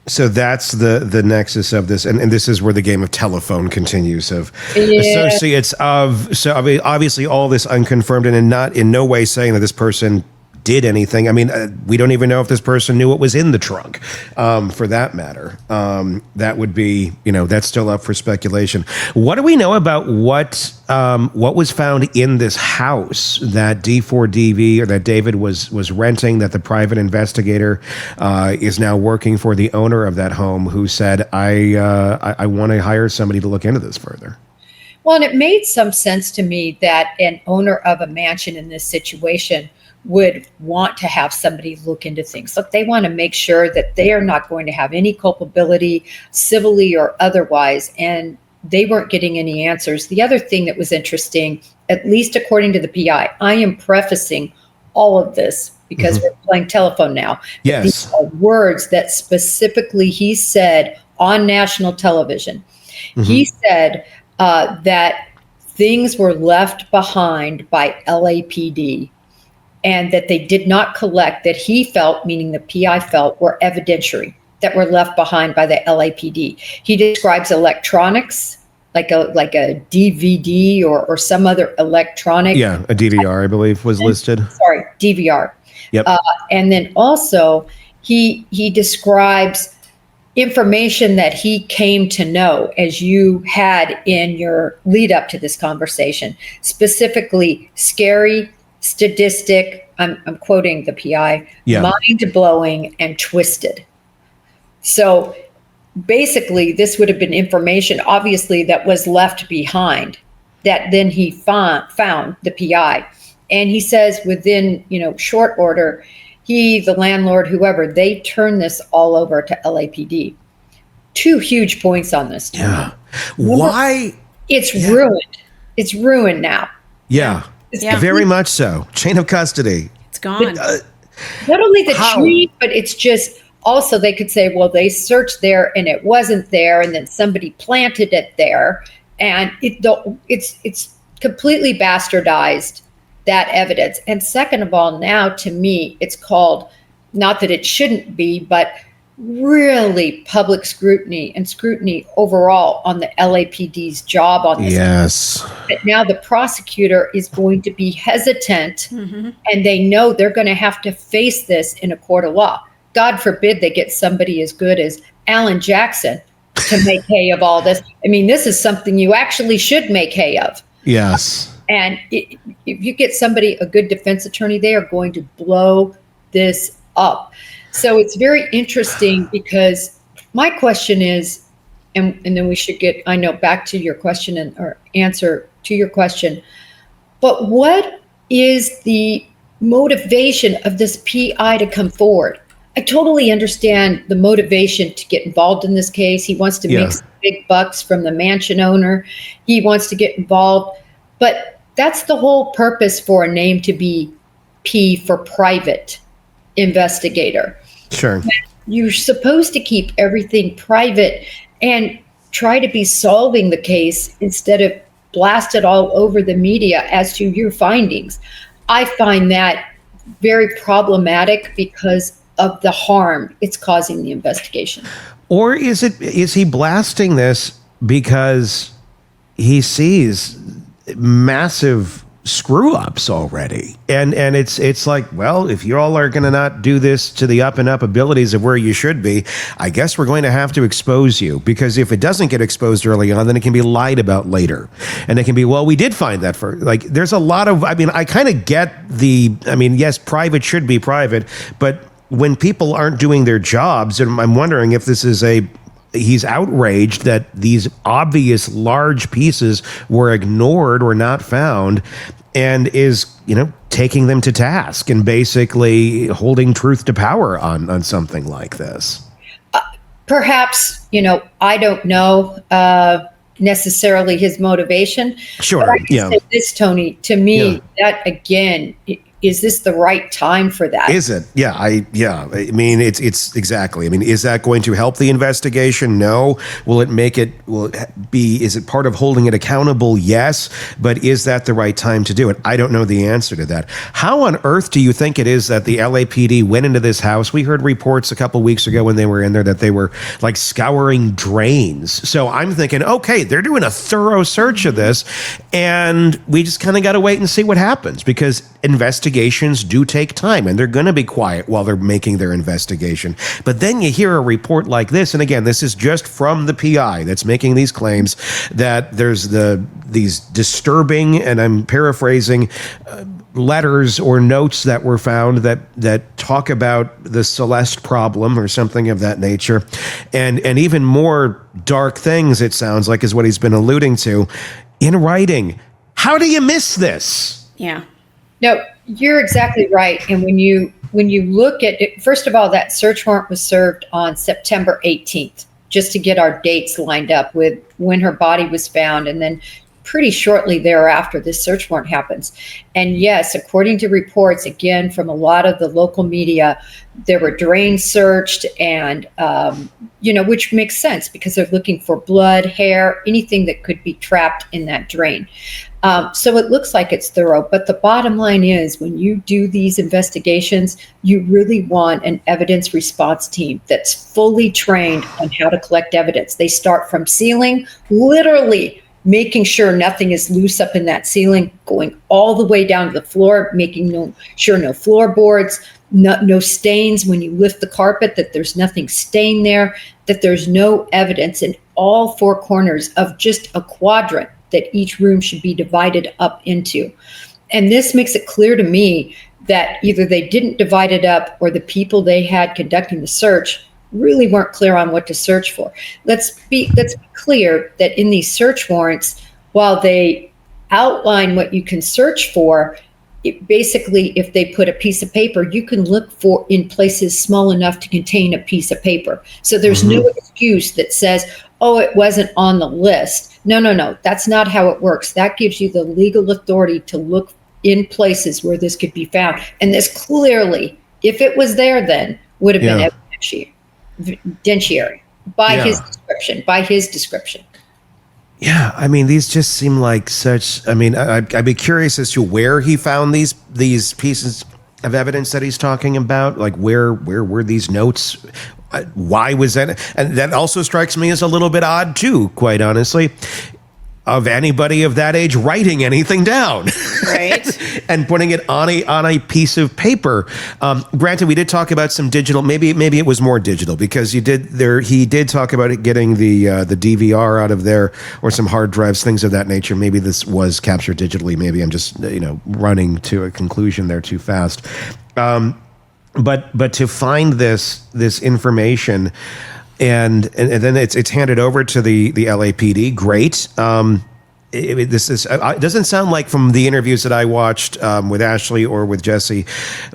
So that's the nexus of this, and this is where the game of telephone continues of associates of. So I mean, obviously, all this unconfirmed, and not in no way saying that this person did anything. I mean, we don't even know if this person knew what was in the trunk, for that matter. That would be, that's still up for speculation. What do we know about what was found in this house that D4DV or that David was renting, that the private investigator is now working for the owner of that home, who said, I want to hire somebody to look into this further? Well, and it made some sense to me that an owner of a mansion in this situation would want to have somebody look into things. Look, they want to make sure that they are not going to have any culpability, civilly or otherwise, and they weren't getting any answers. The other thing that was interesting, at least according to the PI, I am prefacing all of this because we're playing telephone now. Yes. These are words that specifically he said on national television. He said that things were left behind by LAPD, and that they did not collect, that he felt, meaning the PI felt, were evidentiary, that were left behind by the LAPD. He describes electronics, like a DVD or some other electronic. Yeah, a DVR, I believe, was listed. Sorry, DVR. Yep. And then also, he describes information that he came to know, as you had in your lead up to this conversation, specifically scary, sadistic, I'm quoting the PI, mind-blowing and twisted. So basically, this would have been information, obviously, that was left behind, that then he found the PI. And he says within, short order, he, the landlord, whoever, they turned this all over to LAPD. Two huge points on this. Yeah. Why? It's ruined. It's ruined now. Yeah. Very much so. Chain of custody. It's gone. Not only the chain, but it's just also they could say, well, they searched there and it wasn't there, and then somebody planted it there, and it's completely bastardized, that evidence. And second of all, now to me, it's called, not that it shouldn't be, but really public scrutiny and scrutiny overall on the LAPD's job on this. Yes. That now the prosecutor is going to be hesitant, and they know they're going to have to face this in a court of law. God forbid they get somebody as good as Alan Jackson to make hay of all this. I mean, this is something you actually should make hay of. Yes. And if you get somebody, a good defense attorney, they are going to blow this up. So it's very interesting, because my question is, and then we should get, I know, back to your question or answer to your question, but what is the motivation of this PI to come forward? I totally understand the motivation to get involved in this case. He wants to make some big bucks from the mansion owner. He wants to get involved, but that's the whole purpose for a name to be P for private investigator. Sure. You're supposed to keep everything private and try to be solving the case instead of blast it all over the media as to your findings. I find that very problematic because of the harm it's causing the investigation. Or is he blasting this because he sees massive screw ups already, and it's like, well, if you all are going to not do this to the up and up abilities of where you should be, I guess we're going to have to expose you, because if it doesn't get exposed early on, then it can be lied about later, and it can be, well, we did find that for, like, there's a lot of, I mean, I kind of get yes, private should be private, but when people aren't doing their jobs, and I'm wondering if this is a he's outraged that these obvious large pieces were ignored or not found, and is, taking them to task and basically holding truth to power on something like this. Perhaps, I don't know necessarily his motivation. Sure. But I can say this, Tony, to me, that again, is this the right time for that? Is it? Yeah. I mean, it's exactly. I mean, is that going to help the investigation? No. Will it be, is it part of holding it accountable? Yes. But is that the right time to do it? I don't know the answer to that. How on earth do you think it is that the LAPD went into this house? We heard reports a couple weeks ago when they were in there that they were like scouring drains. So I'm thinking, okay, they're doing a thorough search of this, and we just kind of got to wait and see what happens, because investigations do take time, and they're going to be quiet while they're making their investigation. But then you hear a report like this, and again, this is just from the PI that's making these claims, that there's these disturbing, and I'm paraphrasing, letters or notes that were found that talk about the Celeste problem or something of that nature, and even more dark things, it sounds like, is what he's been alluding to, in writing. How do you miss this? Yeah. No, you're exactly right. And when you look at it, first of all, that search warrant was served on September 18th, just to get our dates lined up with when her body was found. And then pretty shortly thereafter, this search warrant happens. And yes, according to reports, again, from a lot of the local media, there were drains searched, and, which makes sense because they're looking for blood, hair, anything that could be trapped in that drain. So it looks like it's thorough, but the bottom line is, when you do these investigations, you really want an evidence response team that's fully trained on how to collect evidence. They start from ceiling, literally making sure nothing is loose up in that ceiling, going all the way down to the floor, making sure no floorboards, no stains when you lift the carpet, that there's nothing stained there, that there's no evidence in all four corners of just a quadrant that each room should be divided up into. And this makes it clear to me that either they didn't divide it up, or the people they had conducting the search really weren't clear on what to search for. Let's be clear that in these search warrants, while they outline what you can search for, basically, if they put a piece of paper, you can look for in places small enough to contain a piece of paper. So there's no excuse that says, oh, it wasn't on the list. No. That's not how it works. That gives you the legal authority to look in places where this could be found. And this clearly, if it was there then, would have been evidentiary by his description. Yeah, I mean, these just seem like such. I mean, I'd be curious as to where he found these pieces of evidence that he's talking about. Like, where were these notes? Why was that? And that also strikes me as a little bit odd too, quite honestly, of anybody of that age writing anything down, right, and putting it on a piece of paper. Granted, we did talk about some digital. Maybe it was more digital, because he did talk about it, getting the DVR out of there, or some hard drives, things of that nature. Maybe this was captured digitally. Maybe I'm just running to a conclusion there too fast. But to find this information, and then it's handed over to the LAPD. Great. It doesn't sound like, from the interviews that I watched with Ashley or with Jesse,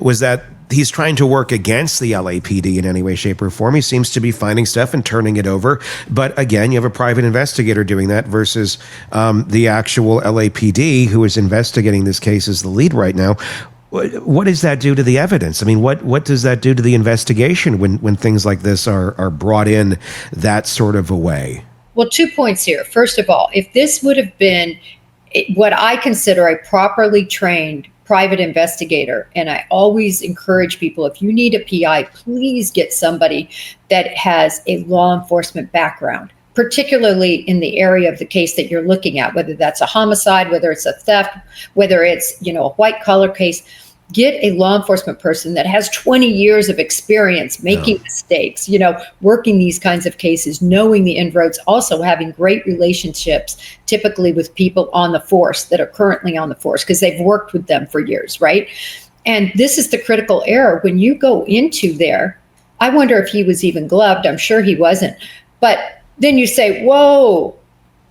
was that he's trying to work against the LAPD in any way, shape, or form. He seems to be finding stuff and turning it over. But again, you have a private investigator doing that versus the actual LAPD, who is investigating this case as the lead right now. What does that do to the evidence? I mean, what does that do to the investigation when things like this are brought in that sort of a way? Well, 2 points here. First of all, if this would have been what I consider a properly trained private investigator, and I always encourage people, if you need a PI, please get somebody that has a law enforcement background, particularly in the area of the case that you're looking at, whether that's a homicide, whether it's a theft, whether it's, a white collar case. Get a law enforcement person that has 20 years of experience making mistakes, working these kinds of cases, knowing the inroads, also having great relationships, typically with people on the force that are currently on the force, because they've worked with them for years, right? And this is the critical error. When you go into there, I wonder if he was even gloved. I'm sure he wasn't. But then you say, whoa,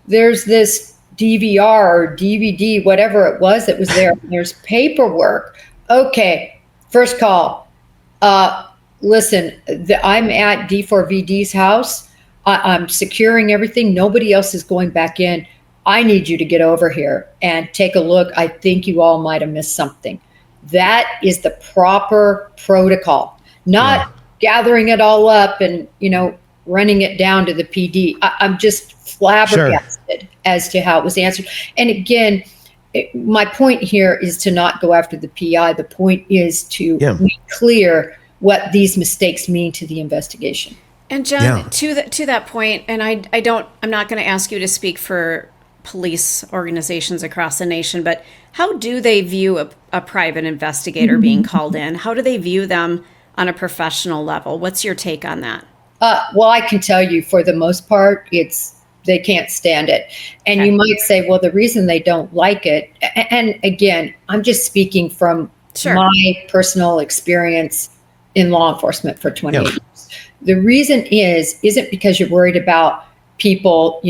there's this DVR or DVD, whatever it was that was there. There's paperwork. Okay, first call. Listen, I'm at D4VD's house. I'm securing everything. Nobody else is going back in. I need you to get over here and take a look. I think you all might have missed something. That is the proper protocol, not gathering it all up and, running it down to the PD. I'm just flabbergasted as to how it was answered. And again, my point here is to not go after the PI. The point is to make clear what these mistakes mean to the investigation. And John, to that point, and I'm not going to ask you to speak for police organizations across the nation, but how do they view a private investigator being called in? How do they view them on a professional level? What's your take on that? Well, I can tell you for the most part, they can't stand it. And you might say, well, the reason they don't like it, and again, I'm just speaking from my personal experience in law enforcement for 28 years. The reason isn't because you're worried about people,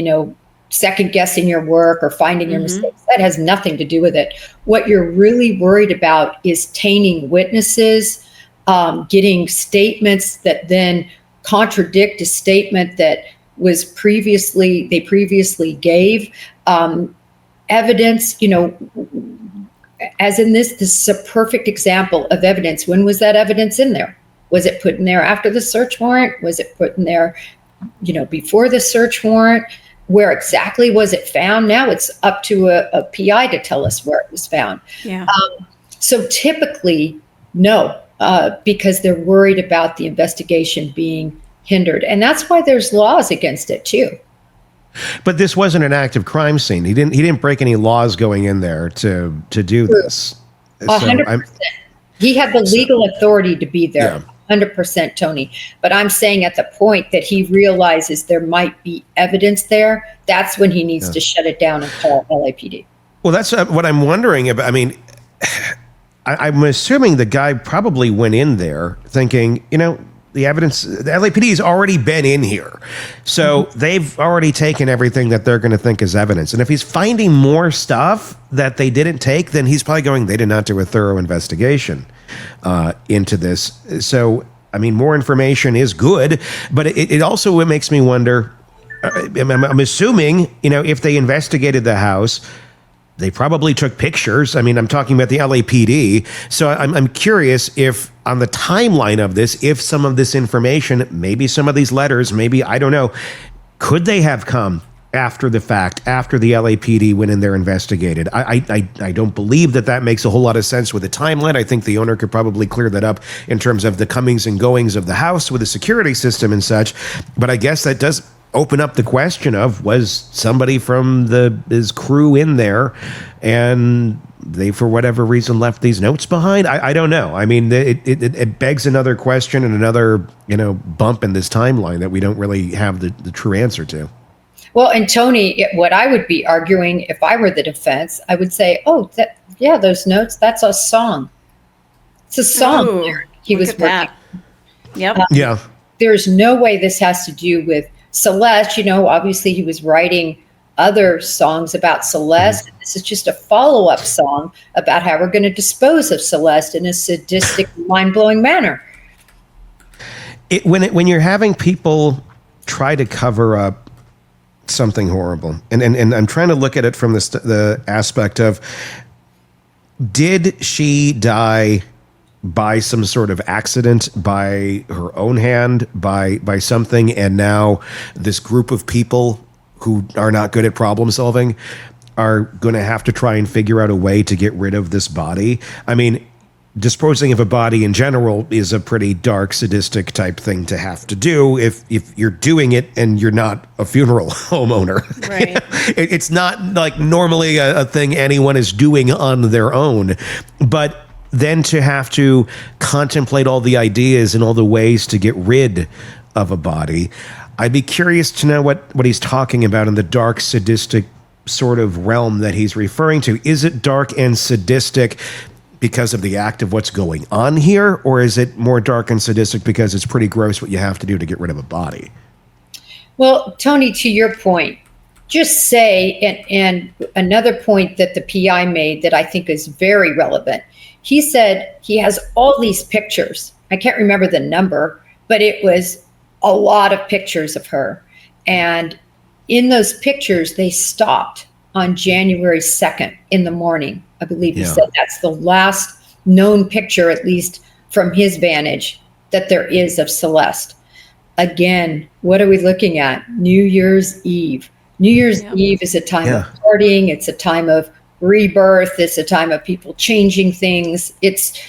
second guessing your work or finding your mistakes. That has nothing to do with it. What you're really worried about is tainting witnesses, getting statements that then contradict a statement that was previously gave, evidence, as in this is a perfect example of evidence. When was that evidence in there? Was it put in there after the search warrant? Was it put in there, before the search warrant? Where exactly was it found? Now it's up to a PI to tell us where it was found. Yeah. So typically, no, because they're worried about the investigation being hindered. And that's why there's laws against it too. But this wasn't an active crime scene. He didn't break any laws going in there to do this. 100%. He had the legal authority to be there. 100%, Tony. But I'm saying at the point that he realizes there might be evidence there, that's when he needs to shut it down and call LAPD. Well, that's what I'm wondering about. I mean, I'm assuming the guy probably went in there thinking, the evidence, the LAPD has already been in here. So they've already taken everything that they're going to think is evidence. And if he's finding more stuff that they didn't take, then he's probably going, they did not do a thorough investigation into this. So, I mean, more information is good, but it also makes me wonder, I'm assuming, if they investigated the house, they probably took pictures. I mean, I'm talking about the LAPD. So I'm curious if on the timeline of this, if some of this information, maybe some of these letters, maybe, I don't know, could they have come after the fact, after the LAPD went in there investigated? I don't believe that makes a whole lot of sense with the timeline. I think the owner could probably clear that up in terms of the comings and goings of the house with the security system and such. But I guess that does open up the question of, was somebody from his crew in there and they, for whatever reason, left these notes behind? I don't know. I mean, it begs another question and another, bump in this timeline that we don't really have the true answer to. Well, and Tony, what I would be arguing if I were the defense, I would say, those notes, that's a song. It's a song. Ooh, he was working. Yep. There's no way this has to do with Celeste. Obviously he was writing other songs about Celeste. This is just a follow-up song about how we're going to dispose of Celeste in a sadistic, mind-blowing manner. When you're having people try to cover up something horrible, and I'm trying to look at it from the aspect of, did she die by some sort of accident, by her own hand, by something, and now this group of people who are not good at problem solving are going to have to try and figure out a way to get rid of this body? I mean, disposing of a body in general is a pretty dark, sadistic type thing to have to do if you're doing it and you're not a funeral homeowner. Right. It's not like normally a thing anyone is doing on their own, but then to have to contemplate all the ideas and all the ways to get rid of a body. I'd be curious to know what he's talking about in the dark, sadistic sort of realm that he's referring to. Is it dark and sadistic because of the act of what's going on here, or is it more dark and sadistic because it's pretty gross what you have to do to get rid of a body? Well, Tony, to your point, just say, and another point that the PI made that I think is very relevant. He said he has all these pictures. I can't remember the number, but it was a lot of pictures of her. And in those pictures, they stopped on January 2nd in the morning. I believe he said that's the last known picture, at least from his vantage, that there is of Celeste. Again, what are we looking at? New Year's Eve. New Year's Eve is a time of partying. It's a time of rebirth. It's a time of people changing things. It's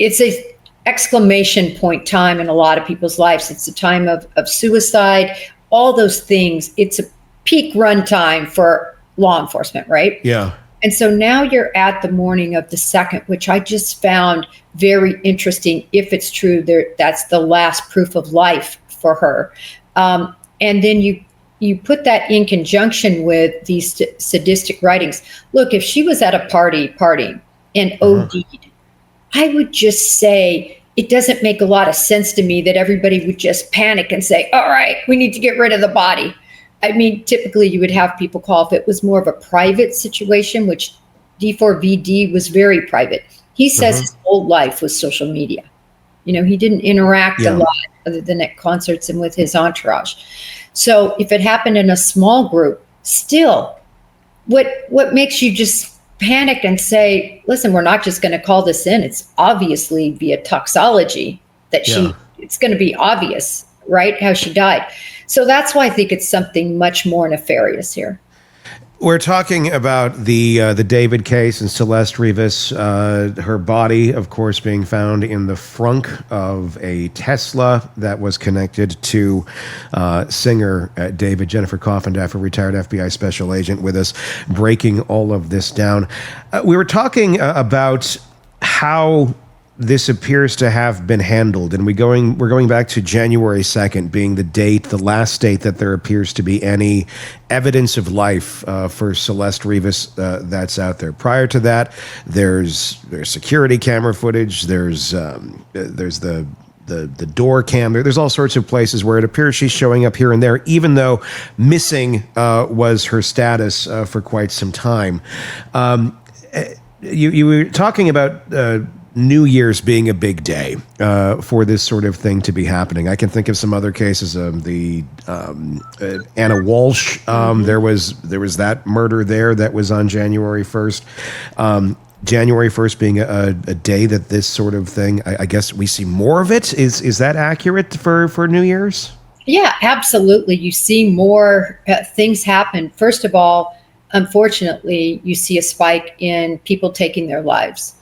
a exclamation point time in a lot of people's lives. It's a time of suicide, all those things. It's a peak run time for law enforcement, right? Yeah. And so now you're at the morning of the 2nd, which I just found very interesting. If it's true, that's the last proof of life for her. And then you put that in conjunction with these sadistic writings. Look, if she was at a partying and OD'd, I would just say it doesn't make a lot of sense to me that everybody would just panic and say, all right, we need to get rid of the body. I mean, typically you would have people call if it was more of a private situation, which D4VD was very private. He says his whole life was social media. You know, he didn't interact a lot other than at concerts and with his entourage. So if it happened in a small group, still, what makes you just panic and say, listen, we're not just going to call this in. It's obviously via toxology that it's going to be obvious, right, how she died. So that's why I think it's something much more nefarious here. We're talking about the David case and Celeste Rivas, her body, of course, being found in the frunk of a Tesla that was connected to singer David. Jennifer Coffindaffer, retired FBI special agent, with us, breaking all of this down. We were talking about how this appears to have been handled, and we're going back to January 2nd being the last date that there appears to be any evidence of life for Celeste Rivas that's out there. Prior to that, there's security camera footage. There's the door cam. There's all sorts of places where it appears she's showing up here and there, even though missing was her status for quite some time. You were talking about New Year's being a big day for this sort of thing to be happening. I can think of some other cases. The Anna Walsh. There was that murder there that was on January 1st. January 1st being a day that this sort of thing, I guess we see more of it. Is that accurate for New Year's? Yeah, absolutely. You see more things happen. First of all, unfortunately, you see a spike in people taking their lives.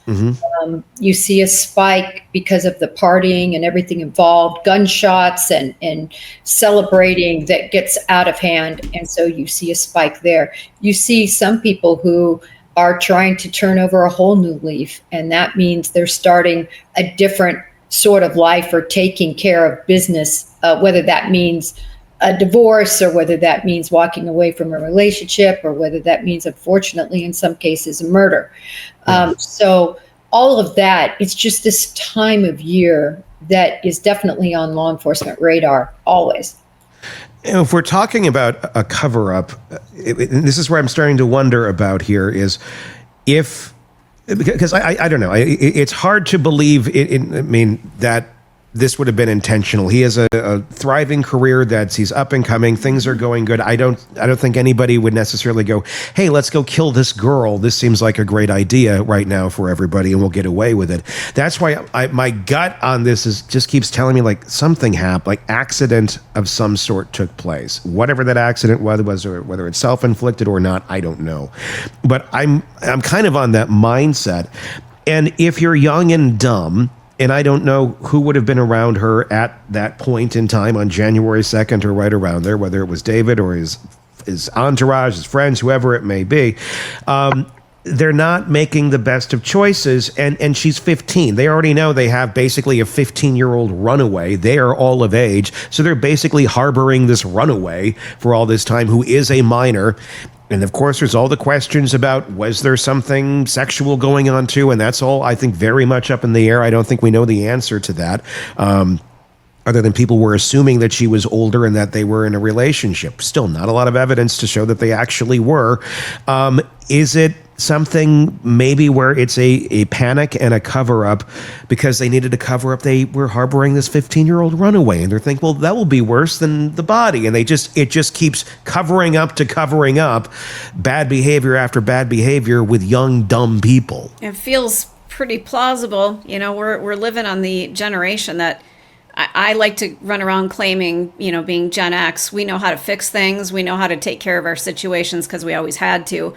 You see a spike because of the partying and everything involved, gunshots and celebrating that gets out of hand. And so you see a spike there. You see some people who are trying to turn over a whole new leaf. And that means they're starting a different sort of life or taking care of business, whether that means a divorce or whether that means walking away from a relationship or whether that means, unfortunately, in some cases, a murder. So all of that, it's just this time of year that is definitely on law enforcement radar, always. If we're talking about a cover-up, this is where I'm starting to wonder about here is because I don't know, it's hard to believe that this would have been intentional. He has a thriving career he's up and coming. Things are going good. I don't think anybody would necessarily go, hey, let's go kill this girl. This seems like a great idea right now for everybody, and we'll get away with it. That's why my gut on this just keeps telling me like something happened, like accident of some sort took place. Whatever that accident was, or whether it's self-inflicted or not, I don't know. But I'm kind of on that mindset. And if you're young and dumb, and I don't know who would have been around her at that point in time on January 2nd or right around there, whether it was David or his entourage, his friends, whoever it may be. They're not making the best of choices, and she's 15. They already know they have basically a 15-year-old runaway. They are all of age, so they're basically harboring this runaway for all this time who is a minor. And of course, there's all the questions about, was there something sexual going on too? And that's all, I think, very much up in the air. I don't think we know the answer to that. other than people were assuming that she was older and that they were in a relationship. Still not a lot of evidence to show that they actually were. Is it something maybe where it's a panic and a cover-up because they needed to cover up they were harboring this 15-year-old runaway, and they're thinking, well, that will be worse than the body, and it just keeps covering up bad behavior after bad behavior with young, dumb people. It feels pretty plausible. We're living on the generation that I like to run around claiming, being Gen X, we know how to fix things, we know how to take care of our situations because we always had to.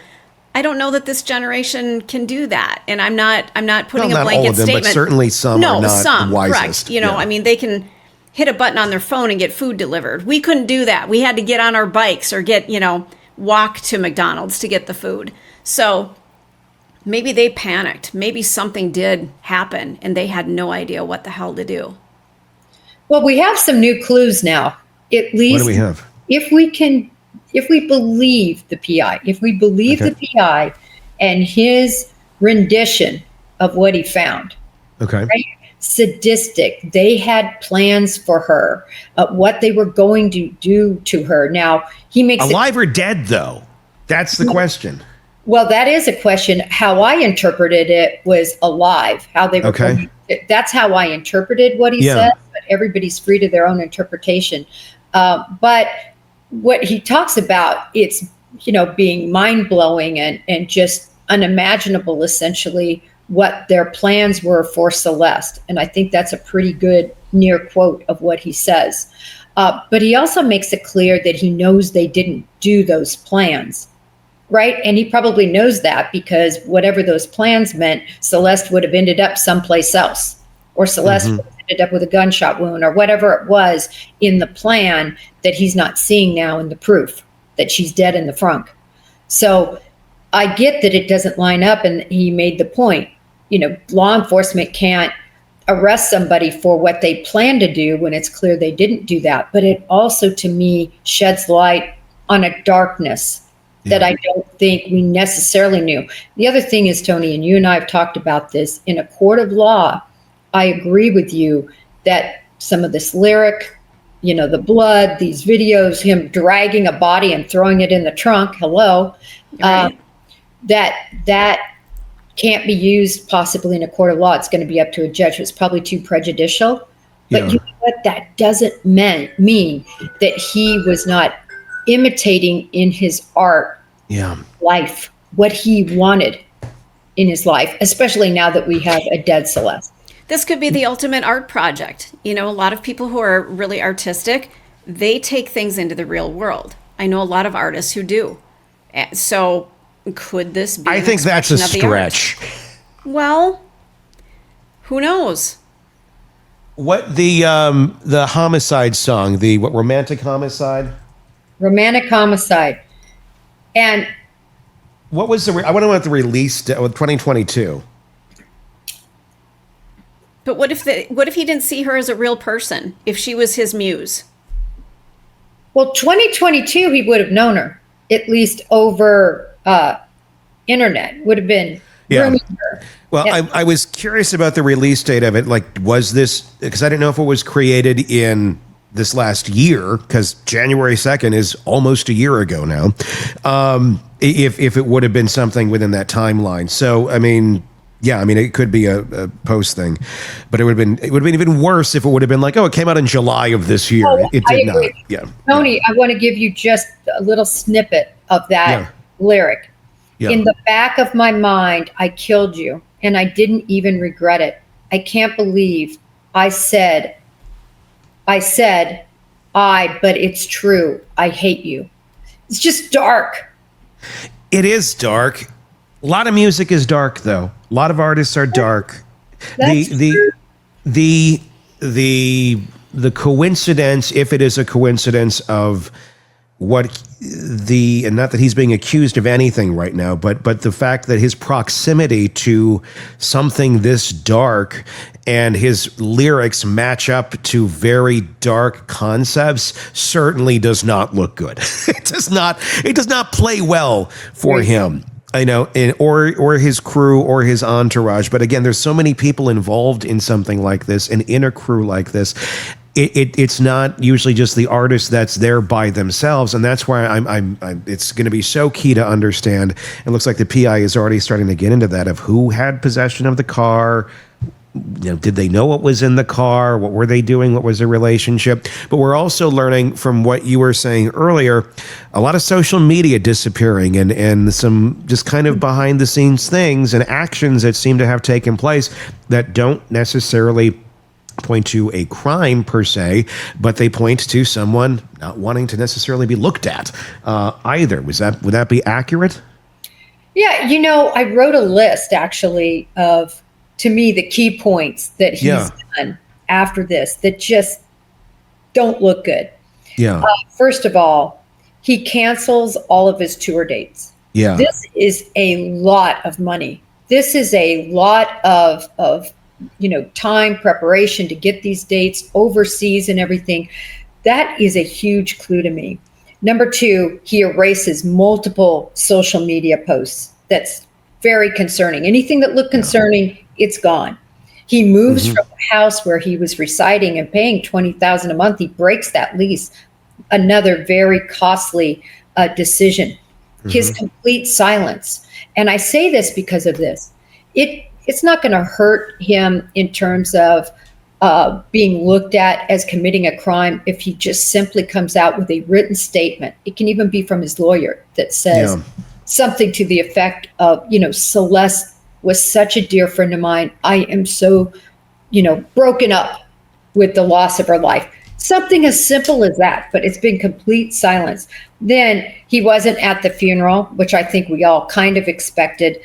I don't know that this generation can do that, and I'm not putting a blanket statement. But certainly some are not wisest. Correct. I mean, they can hit a button on their phone and get food delivered. We couldn't do that. We had to get on our bikes or walk to McDonald's to get the food. So maybe they panicked. Maybe something did happen, and they had no idea what the hell to do. Well, we have some new clues now. At least, what do we have? If we believe the PI, the PI and his rendition of what he found. Okay. Right? Sadistic. They had plans for her, what they were going to do to her. Now, he makes alive or dead, though? That's the question. Well, that is a question. How I interpreted it was alive. How they were. Okay. That's how I interpreted what he said. But everybody's free to their own interpretation. But what he talks about, it's, being mind-blowing and just unimaginable, essentially, what their plans were for Celeste. And I think that's a pretty good near quote of what he says. But he also makes it clear that he knows they didn't do those plans, right? And he probably knows that because whatever those plans meant, Celeste would have ended up someplace else, or Celeste would have ended up with a gunshot wound, or whatever it was in the plan that he's not seeing now in the proof that she's dead in the front. So I get that it doesn't line up, and he made the point, law enforcement can't arrest somebody for what they plan to do when it's clear they didn't do that. But it also, to me, sheds light on a darkness that I don't think we necessarily knew. The other thing is, Tony, and you and I have talked about this, in a court of law, I agree with you that some of this lyric, the blood, these videos, him dragging a body and throwing it in the trunk, right. That can't be used possibly in a court of law. It's going to be up to a judge. It's probably too prejudicial. But you know what? That doesn't mean that he was not imitating in his art life what he wanted in his life, especially now that we have a dead Celeste. This could be the ultimate art project. A lot of people who are really artistic, they take things into the real world. I know a lot of artists who do. So could this be? I think that's a stretch. Well, who knows? What the homicide song, romantic homicide? Romantic homicide. And what was I want to know what the release date, 2022. But what if he didn't see her as a real person? If she was his muse? Well, 2022, he would have known her, at least over internet. Would have been grooming her. Well, I was curious about the release date of it. Like, was this, because I didn't know if it was created in this last year, because January 2nd is almost a year ago now. If it would have been something within that timeline. So, it could be a post thing, but it would have been even worse if it would have been like, it came out in July of this year. It did not. Yeah. Tony, I want to give you just a little snippet of that lyric. Yeah. In the back of my mind, I killed you, and I didn't even regret it. I can't believe I said, but it's true. I hate you. It's just dark. It is dark. A lot of music is dark, though. A lot of artists are dark. The coincidence, if it is a coincidence, of and not that he's being accused of anything right now, but the fact that his proximity to something this dark and his lyrics match up to very dark concepts certainly does not look good. It does not play well for him. I know, or his crew or his entourage. But again, there's so many people involved in something like this and in a crew like this. it's not usually just the artist that's there by themselves, and that's why it's going to be so key to understand. It looks like the PI is already starting to get into that of who had possession of the car. Did they know what was in the car? What were they doing? What was their relationship? But we're also learning from what you were saying earlier, a lot of social media disappearing and some just kind of behind the scenes things and actions that seem to have taken place that don't necessarily point to a crime per se, but they point to someone not wanting to necessarily be looked at either. Would that be accurate? Yeah, I wrote a list actually of, to me, the key points that he's done after this that just don't look good. Yeah. First of all, he cancels all of his tour dates. Yeah. This is a lot of money. This is a lot of time preparation to get these dates overseas and everything. That is a huge clue to me. Number two, he erases multiple social media posts. That's very concerning. Anything that looked concerning, it's gone. He moves from the house where he was residing and paying $20,000 a month. He breaks that lease. Another very costly decision. His complete silence. And I say this because of this. It's not going to hurt him in terms of being looked at as committing a crime if he just simply comes out with a written statement. It can even be from his lawyer that says something to the effect of, Celeste was such a dear friend of mine. I am so, broken up with the loss of her life. Something as simple as that, but it's been complete silence. Then he wasn't at the funeral, which I think we all kind of expected.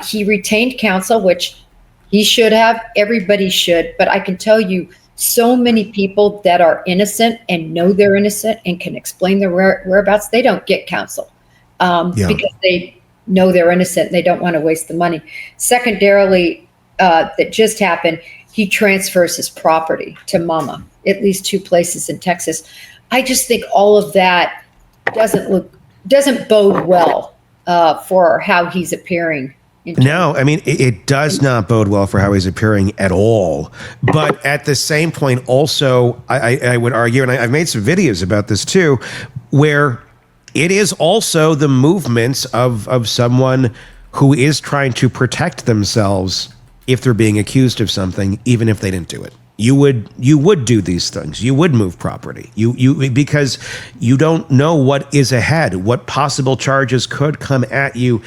He retained counsel, which he should have. Everybody should. But I can tell you, so many people that are innocent and know they're innocent and can explain their whereabouts, they don't get counsel because they know they're innocent. They don't want to waste the money. Secondarily, that just happened, he transfers his property to Mama, at least 2 places in Texas. I just think all of that doesn't bode well for how he's appearing. No, I mean, it does not bode well for how he's appearing at all. But at the same point, also, I would argue, and I've made some videos about this too, where it is also the movements of someone who is trying to protect themselves if they're being accused of something, even if they didn't do it. You would do these things. You would move property. You because you don't know what is ahead, what possible charges could come at you.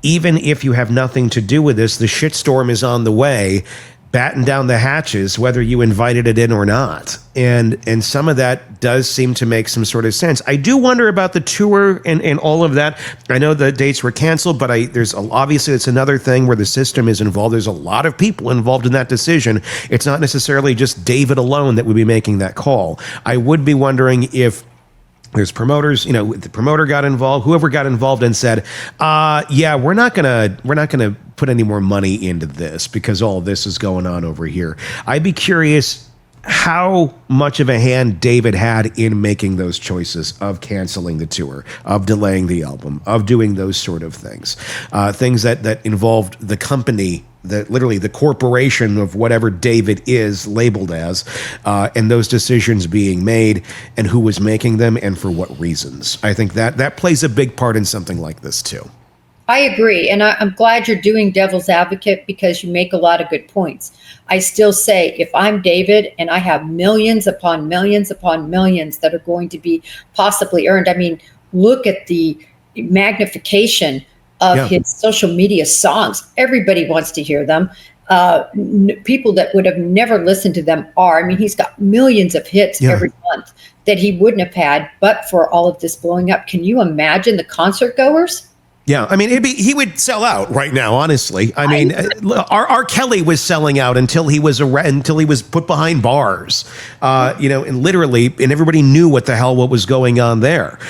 Even if you have nothing to do with this, the shitstorm is on the way. Batten down the hatches, whether you invited it in or not. And some of that does seem to make some sort of sense. I do wonder about the tour and all of that. I know the dates were canceled, but there's obviously it's another thing where the system is involved. There's a lot of people involved in that decision. It's not necessarily just David alone that would be making that call. I would be wondering if there's promoters, the promoter got involved, whoever got involved and said, we're not gonna put any more money into this because all this is going on over here. I'd be curious how much of a hand David had in making those choices of canceling the tour, of delaying the album, of doing those sort of things. Things that involved the company, literally the corporation of whatever David is labeled as, and those decisions being made and who was making them and for what reasons. I think that plays a big part in something like this too. I agree. And I'm glad you're doing devil's advocate because you make a lot of good points. I still say if I'm David and I have millions upon millions upon millions that are going to be possibly earned, I mean, look at the magnification of his social media songs. Everybody wants to hear them. People that would have never listened to them are. I mean, he's got millions of hits every month that he wouldn't have had but for all of this blowing up. Can you imagine the concert goers? Yeah, I mean, he would sell out right now. Honestly, I mean, R. Kelly was selling out until he was put behind bars, and literally, and everybody knew what was going on there.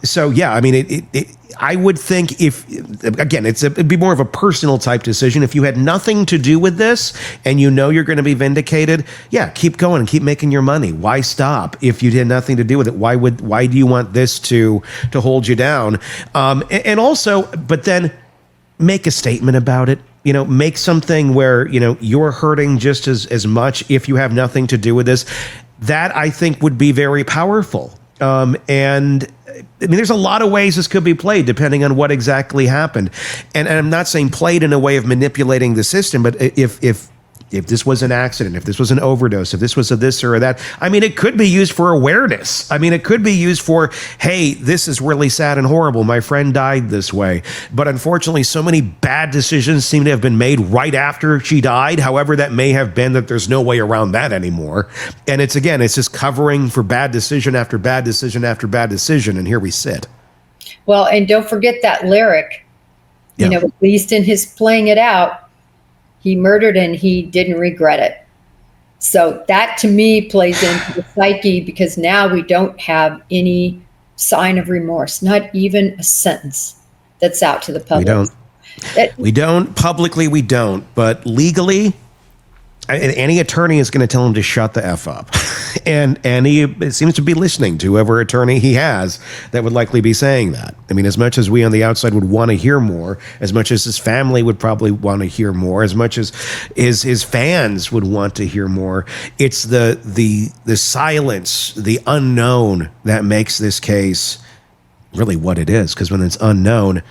So yeah, I mean, I would think it'd be more of a personal type decision. If you had nothing to do with this and you're going to be vindicated, keep going and keep making your money. Why stop if you had nothing to do with it? Why do you want this to hold you down? And also, but then make a statement about it. Make something where, you're hurting just as much if you have nothing to do with this. that I think would be very powerful. And I mean, there's a lot of ways this could be played depending on what exactly happened. And I'm not saying played in a way of manipulating the system, but if this was an accident, if this was an overdose, if this was a this or a that, I mean, it could be used for awareness. I mean, it could be used for, hey, this is really sad and horrible. My friend died this way. But unfortunately, so many bad decisions seem to have been made right after she died. However, that may have been that there's no way around that anymore. And it's just covering for bad decision after bad decision after bad decision. And here we sit. Well, and don't forget that lyric, you know, at least in his playing it out, he murdered and he didn't regret it. So that to me plays into the psyche, because now we don't have any sign of remorse, not even a sentence that's out to the public. We don't. Publicly, we don't. But legally, any attorney is going to tell him to shut the F up. And he seems to be listening to whoever attorney he has that would likely be saying that. I mean, as much as we on the outside would want to hear more, as much as his family would probably want to hear more, as much as his fans would want to hear more, it's the silence, the unknown that makes this case really what it is. Because when it's unknown,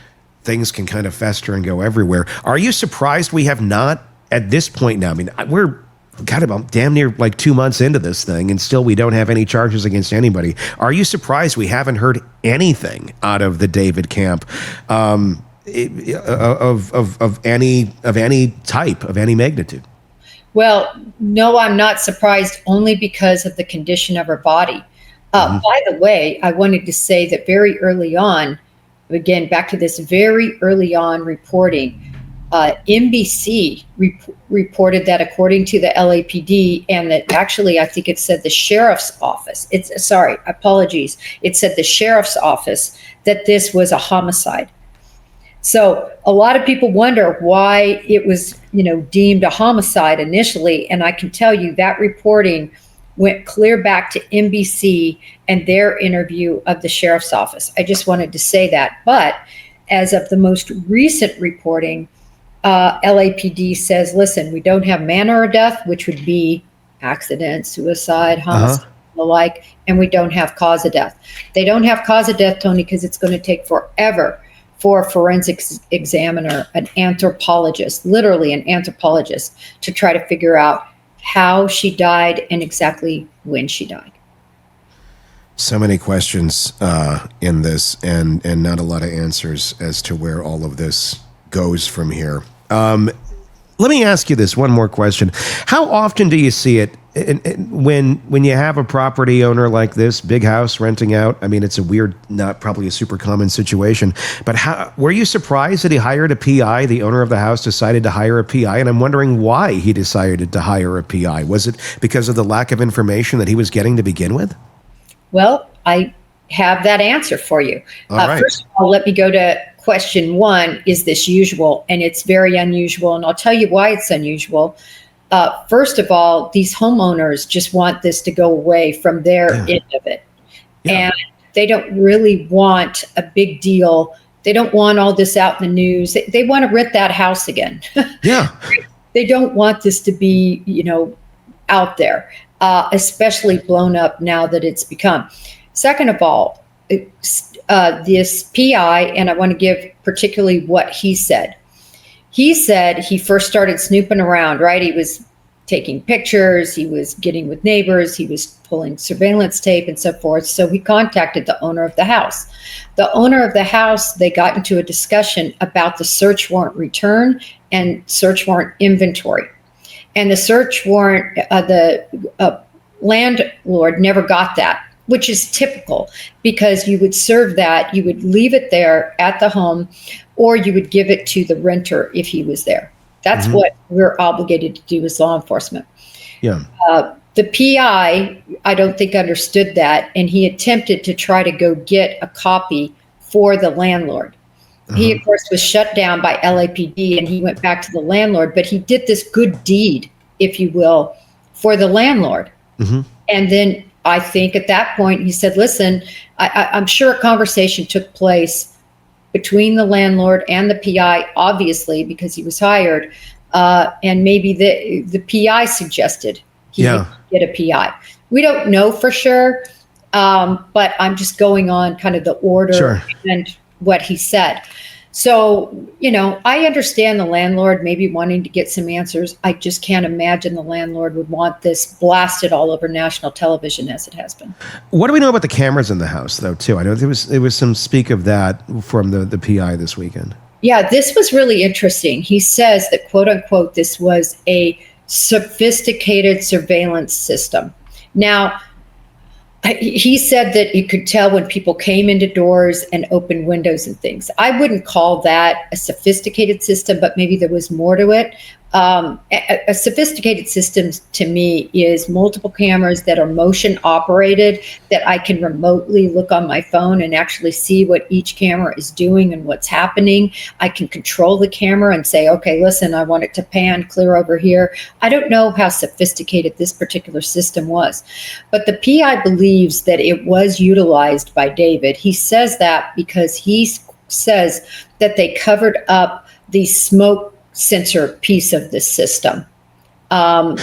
things can kind of fester and go everywhere. Are you surprised we have not, at this point now, I mean, we're about damn near like 2 months into this thing, and still we don't have any charges against anybody. Are you surprised we haven't heard anything out of the David camp of any type, of any magnitude? Well, no, I'm not surprised, only because of the condition of her body. By the way, I wanted to say that very early on, again, back to this very early on reporting, NBC reported that according to the LAPD, and that actually, I think it said the sheriff's office. It said the sheriff's office that this was a homicide. So a lot of people wonder why it was, deemed a homicide initially. And I can tell you that reporting went clear back to NBC and their interview of the sheriff's office. I just wanted to say that. But as of the most recent reporting, LAPD says, listen, we don't have manner of death, which would be accident, suicide, homicide, the like, and we don't have cause of death. They don't have cause of death, Tony, because it's going to take forever for a forensics examiner, an anthropologist, literally an anthropologist, to try to figure out how she died and exactly when she died. So many questions in this, and not a lot of answers as to where all of this goes from here. Let me ask you this one more question. How often do you see it when you have a property owner like this, big house renting out? I mean, it's a weird, not probably a super common situation, but were you surprised that he hired a PI? The owner of the house decided to hire a PI, and I'm wondering why he decided to hire a PI. Was it because of the lack of information that he was getting to begin with? Well, I have that answer for you. All right. First of all, let me go to question one. Is this usual? And it's very unusual. And I'll tell you why it's unusual. First of all, these homeowners just want this to go away from their end of it. And they don't really want a big deal. They don't want all this out in the news. They want to rent that house again. Yeah. They don't want this to be, out there, especially blown up now that it's become. Second of all, this PI, and I want to give particularly what he said. He said he first started snooping around, right? He was taking pictures, he was getting with neighbors, he was pulling surveillance tape and so forth. So he contacted the owner of the house. The owner of the house, they got into a discussion about the search warrant return and search warrant inventory. And the search warrant, the landlord never got that, which is typical, because you would serve that, you would leave it there at the home, or you would give it to the renter if he was there. That's what we're obligated to do as law enforcement. Yeah. The PI, I don't think understood that, and he attempted to try to go get a copy for the landlord. He, of course, was shut down by LAPD, and he went back to the landlord, but he did this good deed, if you will, for the landlord. And then I think at that point he said, listen, I'm sure a conversation took place between the landlord and the PI, obviously, because he was hired. And maybe the PI suggested he get a PI. We don't know for sure, but I'm just going on kind of the order and what he said. So, I understand the landlord maybe wanting to get some answers. I just can't imagine the landlord would want this blasted all over national television as it has been. What do we know about the cameras in the house, though, too? I know there was some speak of that from the PI this weekend. Yeah, this was really interesting. He says that, quote unquote, this was a sophisticated surveillance system. Now, he said that you could tell when people came into doors and opened windows and things. I wouldn't call that a sophisticated system, but maybe there was more to it. A sophisticated system to me is multiple cameras that are motion operated, that I can remotely look on my phone and actually see what each camera is doing and what's happening. I can control the camera and say, okay, listen, I want it to pan clear over here. I don't know how sophisticated this particular system was, but the PI believes that it was utilized by David. He says that because he says that they covered up the smoke sensor piece of the system. And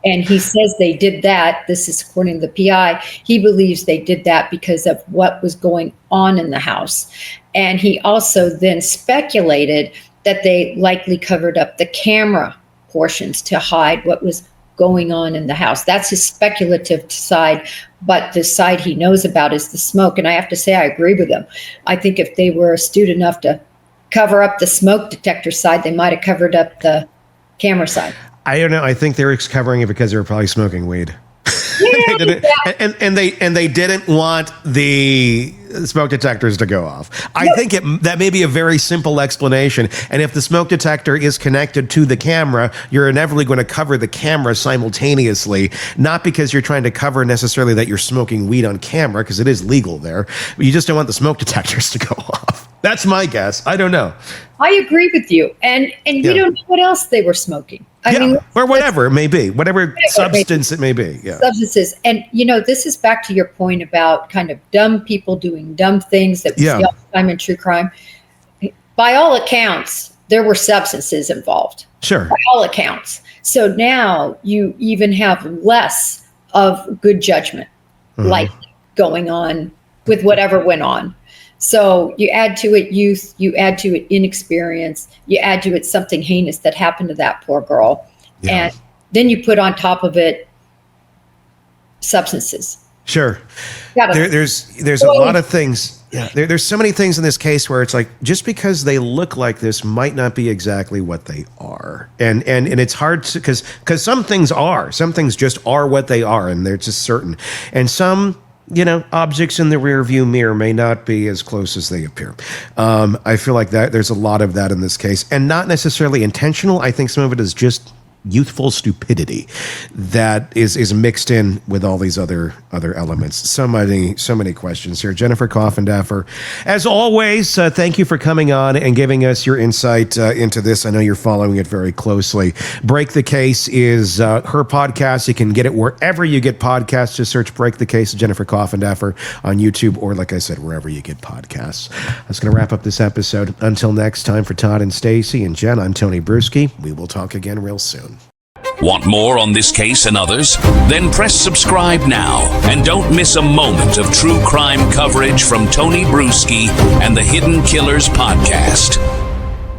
he says they did that. This is according to the PI. He believes they did that because of what was going on in the house. And he also then speculated that they likely covered up the camera portions to hide what was going on in the house. That's his speculative side, but the side he knows about is the smoke. And I have to say, I agree with him. I think if they were astute enough to cover up the smoke detector side, they might have covered up the camera side. I don't know. I think they were covering it because they were probably smoking weed. Yeah, and they didn't want the smoke detectors to go off. I think that may be a very simple explanation. And if the smoke detector is connected to the camera, you're inevitably going to cover the camera simultaneously, not because you're trying to cover necessarily that you're smoking weed on camera, because it is legal there. But you just don't want the smoke detectors to go off. That's my guess. I don't know. I agree with you. And we don't know what else they were smoking. I mean, or whatever it may be, whatever substance it may be. Yeah. Substances. And, this is back to your point about kind of dumb people doing dumb things that we see all the time in true crime. By all accounts, there were substances involved. Sure. By all accounts. So now you even have less of good judgment likely going on with whatever went on. So you add to it youth, you add to it inexperience, you add to it something heinous that happened to that poor girl. Yeah. And then you put on top of it substances. Sure. There's a lot of things. Yeah. There's so many things in this case where it's like, just because they look like this might not be exactly what they are. And it's hard to, because some things just are what they are, and they're just certain. And some, objects in the rear view mirror may not be as close as they appear. I feel like that there's a lot of that in this case, and not necessarily intentional. I think some of it is just youthful stupidity that is mixed in with all these other elements. So many questions here. Jennifer Coffindaffer, as always, thank you for coming on and giving us your insight into this. I know you're following it very closely. Break the Case is her podcast. You can get it wherever you get podcasts. Just search Break the Case, Jennifer Coffindaffer on YouTube, or like I said, wherever you get podcasts. That's going to wrap up this episode. Until next time, for Todd and Stacy and Jen, I'm Tony Brueski. We will talk again real soon. Want more on this case and others? Then press subscribe now and don't miss a moment of true crime coverage from Tony Brueski and the Hidden Killers podcast.